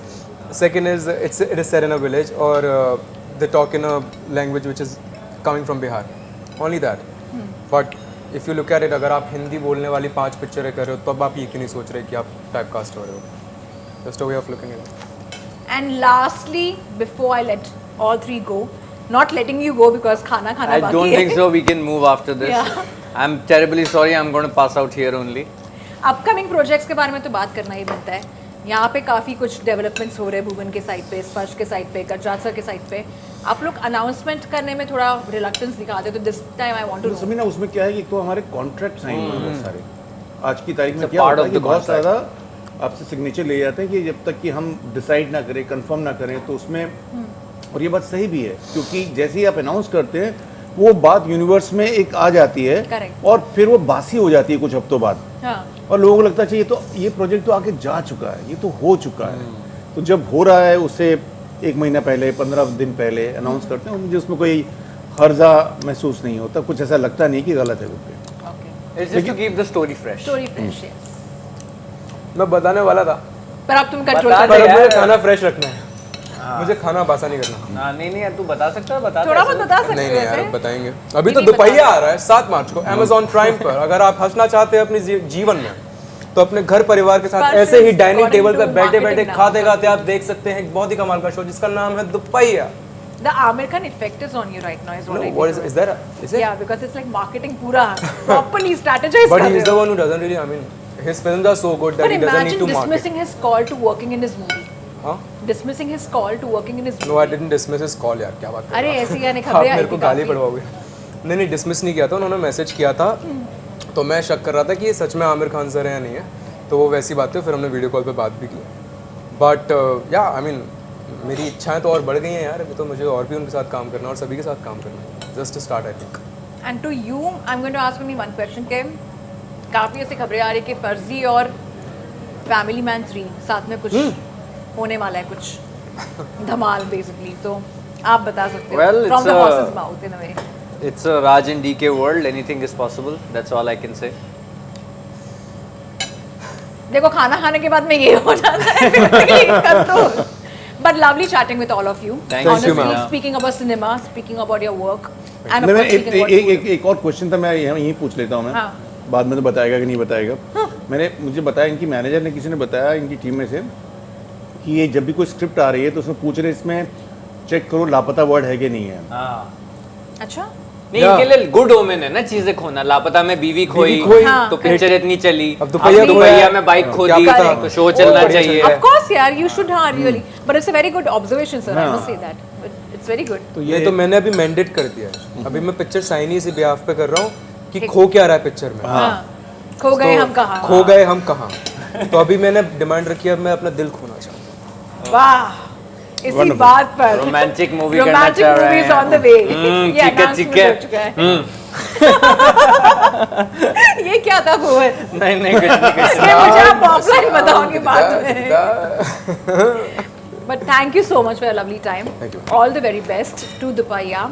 [SPEAKER 1] it is set in a village or they talk in a language which is coming from Bihar. Only that. But if you look at it, अगर आप हिंदी बोलने वाली 5 पिक्चरें कर रहे हो तब आप ये क्यों नहीं सोच रहे कि आप टाइप कास्ट हो रहे हो. Just a way of looking at it.
[SPEAKER 4] And lastly, before I let all three go, not letting you go because खाना
[SPEAKER 2] I
[SPEAKER 4] बाकी
[SPEAKER 2] don't
[SPEAKER 4] है.
[SPEAKER 2] think so. We can move after this.
[SPEAKER 4] Yeah.
[SPEAKER 2] I'm terribly sorry. I'm going to pass out here only.
[SPEAKER 4] Upcoming projects के बारे में तो बात करना ही बनता है. यहाँ पे काफ़ी कुछ डेवलपमेंट्स हो रहे हैं भुवन के साइड पे, स्पर्श के साइड पे, गजराज सर के साइड पे. आप लोग अनाउंसमेंट करने में थोड़ा रिलक्टेंस दिखाते हो, तो this time I want to know.
[SPEAKER 3] Sameena उसमें क्या है कि तो हमारे कॉन्ट्रैक्ट साइन हुए बहुत सारे. आज की तारीख में
[SPEAKER 2] It's a
[SPEAKER 3] क्या
[SPEAKER 2] part
[SPEAKER 3] होता है
[SPEAKER 2] of
[SPEAKER 3] कि
[SPEAKER 2] the
[SPEAKER 3] बहुत
[SPEAKER 2] contract.
[SPEAKER 3] ज़्यादा आपसे सिग्नेचर ले जाते हैं कि जब तक कि हम डिसाइड ना करें, कंफर्म ना करें, तो उसमें और ये बात सही भी है क्योंकि जैसे ही आप अनाउंस करते हैं वो बात यूनिवर्स में एक आ जाती है.
[SPEAKER 4] Correct.
[SPEAKER 3] और फिर वो बासी हो जाती है कुछ हफ्तों बाद.
[SPEAKER 4] हाँ.
[SPEAKER 3] और लोगों को लगता है ये तो ये प्रोजेक्ट तो आगे जा चुका है, ये तो हो चुका है. तो जब हो रहा है उससे 1 महीना पहले, 15 दिन पहले अनाउंस करते हैं, मुझे उसमें कोई हर्जा महसूस नहीं होता, कुछ ऐसा लगता नहीं कि गलत है कुछ.
[SPEAKER 4] Okay.
[SPEAKER 2] It's just to keep the story fresh.
[SPEAKER 4] Story fresh. Yes.
[SPEAKER 1] मैं बताने वाला था
[SPEAKER 4] पर अब तुम कंट्रोल
[SPEAKER 2] बता
[SPEAKER 4] कर
[SPEAKER 2] दे
[SPEAKER 4] रहे
[SPEAKER 1] पर
[SPEAKER 4] हो.
[SPEAKER 1] मुझे खाना फ्रेश रखना है. मुझे खाना बासा नहीं करना.
[SPEAKER 2] हाँ, नहीं यार, तू बता सकता है, बता.
[SPEAKER 4] थोड़ा बहुत बता सकते
[SPEAKER 1] नहीं
[SPEAKER 4] हो
[SPEAKER 1] नहीं यार,
[SPEAKER 4] वैसे.
[SPEAKER 1] अब बताएंगे. अभी तो
[SPEAKER 4] नहीं, नहीं
[SPEAKER 1] दुपहिया आ रहा है 7 मार्च को Amazon प्राइम पर. अगर आप हंसना चाहते हैं अपने जीवन में तो अपने घर परिवार के साथ
[SPEAKER 4] Spursh
[SPEAKER 1] ऐसे ही
[SPEAKER 4] is
[SPEAKER 1] dining
[SPEAKER 4] according
[SPEAKER 1] table
[SPEAKER 4] to
[SPEAKER 1] पर बैठे बैठे
[SPEAKER 4] marketing now.
[SPEAKER 1] खाते खाते आप देख सकते हैं एक बहुत ही कमाल का शो जिसका नाम है दुपहिया.
[SPEAKER 4] The Amir Khan effect is on you right now, is what I
[SPEAKER 1] What
[SPEAKER 4] feel.
[SPEAKER 1] is there? Is it?
[SPEAKER 4] Yeah, because it's like marketing पूरा properly strategized
[SPEAKER 1] But
[SPEAKER 4] कर
[SPEAKER 1] he is
[SPEAKER 4] रहे
[SPEAKER 1] the
[SPEAKER 4] हो.
[SPEAKER 1] one who doesn't really. I mean, his films are so good that
[SPEAKER 4] But
[SPEAKER 1] he doesn't need
[SPEAKER 4] imagine
[SPEAKER 1] to market.
[SPEAKER 4] dismissing his call to working in his movie.
[SPEAKER 1] हाँ
[SPEAKER 4] Dismissing his call to working in his
[SPEAKER 1] no I didn't dismiss his call यार, क्या बात कर
[SPEAKER 4] अरे
[SPEAKER 1] रहे हो
[SPEAKER 4] ऐसी यानी
[SPEAKER 1] आप
[SPEAKER 4] खबरें आई
[SPEAKER 1] मेरे को
[SPEAKER 4] थी
[SPEAKER 1] गाली
[SPEAKER 4] काफी।
[SPEAKER 1] पड़वाओगे। नहीं डिसमिस नहीं किया था, उन्होंने मैसेज किया था तो मैं शक कर रहा था कि ये सच में आमिर खान सर है या नहीं है, तो वो वैसी बात थी, फिर हमने वीडियो कॉल पे बात भी की। बट या आई मीन मेरी इच्छाएं तो और बढ़ गई हैं यार, अभी तो मुझे और भी उनके साथ काम करना है और सभी के साथ काम करना है, just start I think.
[SPEAKER 4] And to you, I'm going to ask only one question के काफ़ी ऐसी खबरें आ रही कि फर्जी और फैमिली मैन 3 साथ में कुछ होने वाला है, कुछ धमाल बेसिकली, तो आप बता सकते हो
[SPEAKER 2] Well,
[SPEAKER 4] from
[SPEAKER 2] it's
[SPEAKER 4] the
[SPEAKER 2] a-
[SPEAKER 4] horse's mouth in a way।
[SPEAKER 2] It's a Raj and DK world. Anything is possible. That's all I can say.
[SPEAKER 4] देखो खाना खाने के बाद में ये हो जाता है But lovely chatting with all of you.
[SPEAKER 2] Thank you,
[SPEAKER 4] Honestly,
[SPEAKER 2] ma'am.
[SPEAKER 4] speaking about cinema, speaking about your work, and of
[SPEAKER 3] नहीं,
[SPEAKER 4] course speaking about food.
[SPEAKER 3] एक और क्वेश्चन था, मैं यहीं पूछ लेता हूँ मैं,
[SPEAKER 4] हाँ।
[SPEAKER 3] बाद में तो बताएगा कि नहीं बताएगा। मुझे बताया, इनकी मैनेजर ने, किसी ने बताया इनकी टीम में से कि ये जब भी कोई स्क्रिप्ट आ रही है तो उसमें पूछ रहे इसमें चेक करो लापता वर्ड है कि नहीं है।
[SPEAKER 4] अच्छा
[SPEAKER 2] नहीं,
[SPEAKER 1] Yeah.
[SPEAKER 2] इनके लिए गुड ओमेन है ना चीजें खोना। लापता में बीवी खोई
[SPEAKER 4] हाँ।
[SPEAKER 2] तो पिक्चर इतनी चली।
[SPEAKER 1] अब दुपहिया
[SPEAKER 2] अब
[SPEAKER 1] खोया,
[SPEAKER 2] में बाइक खो
[SPEAKER 1] क्या
[SPEAKER 2] दी
[SPEAKER 1] पता?
[SPEAKER 2] तो शो चलना
[SPEAKER 1] बढ़िया
[SPEAKER 2] चाहिए।
[SPEAKER 4] Of course, यार, you should, हाँ, really. But it's a very good observation, sir. I must say that. But it's very good.
[SPEAKER 1] तो ये तो मैंने अभी मैंडेट कर दिया है, अभी मैं पिक्चर साइन ही इसी बिहाफ पे कर रहा हूँ कि खो क्या रहा है पिक्चर में।
[SPEAKER 4] हाँ। खो गए हम कहाँ?
[SPEAKER 1] खो गए हम कहाँ, तो अभी मैंने डिमांड रखी है, अब मैं अपना दिल खोना चाहता हूँ।
[SPEAKER 4] वाह, इसी बात पर
[SPEAKER 2] रोमांटिक मूवी करना
[SPEAKER 4] रोमांटिक
[SPEAKER 2] चाह रहे
[SPEAKER 4] मूवीज
[SPEAKER 2] हैं।
[SPEAKER 4] On the way. ये
[SPEAKER 2] ठीक है,
[SPEAKER 4] announcement
[SPEAKER 2] ठीक है।
[SPEAKER 4] हो चुका है। ये क्या था भुवन?
[SPEAKER 2] नहीं नहीं कुछ नहीं
[SPEAKER 4] ये मुझे आप ऑफलाइन बताओगे बाद में। But thank you so much for your lovely time.
[SPEAKER 1] Thank you.
[SPEAKER 4] All the very best to Dupaiya.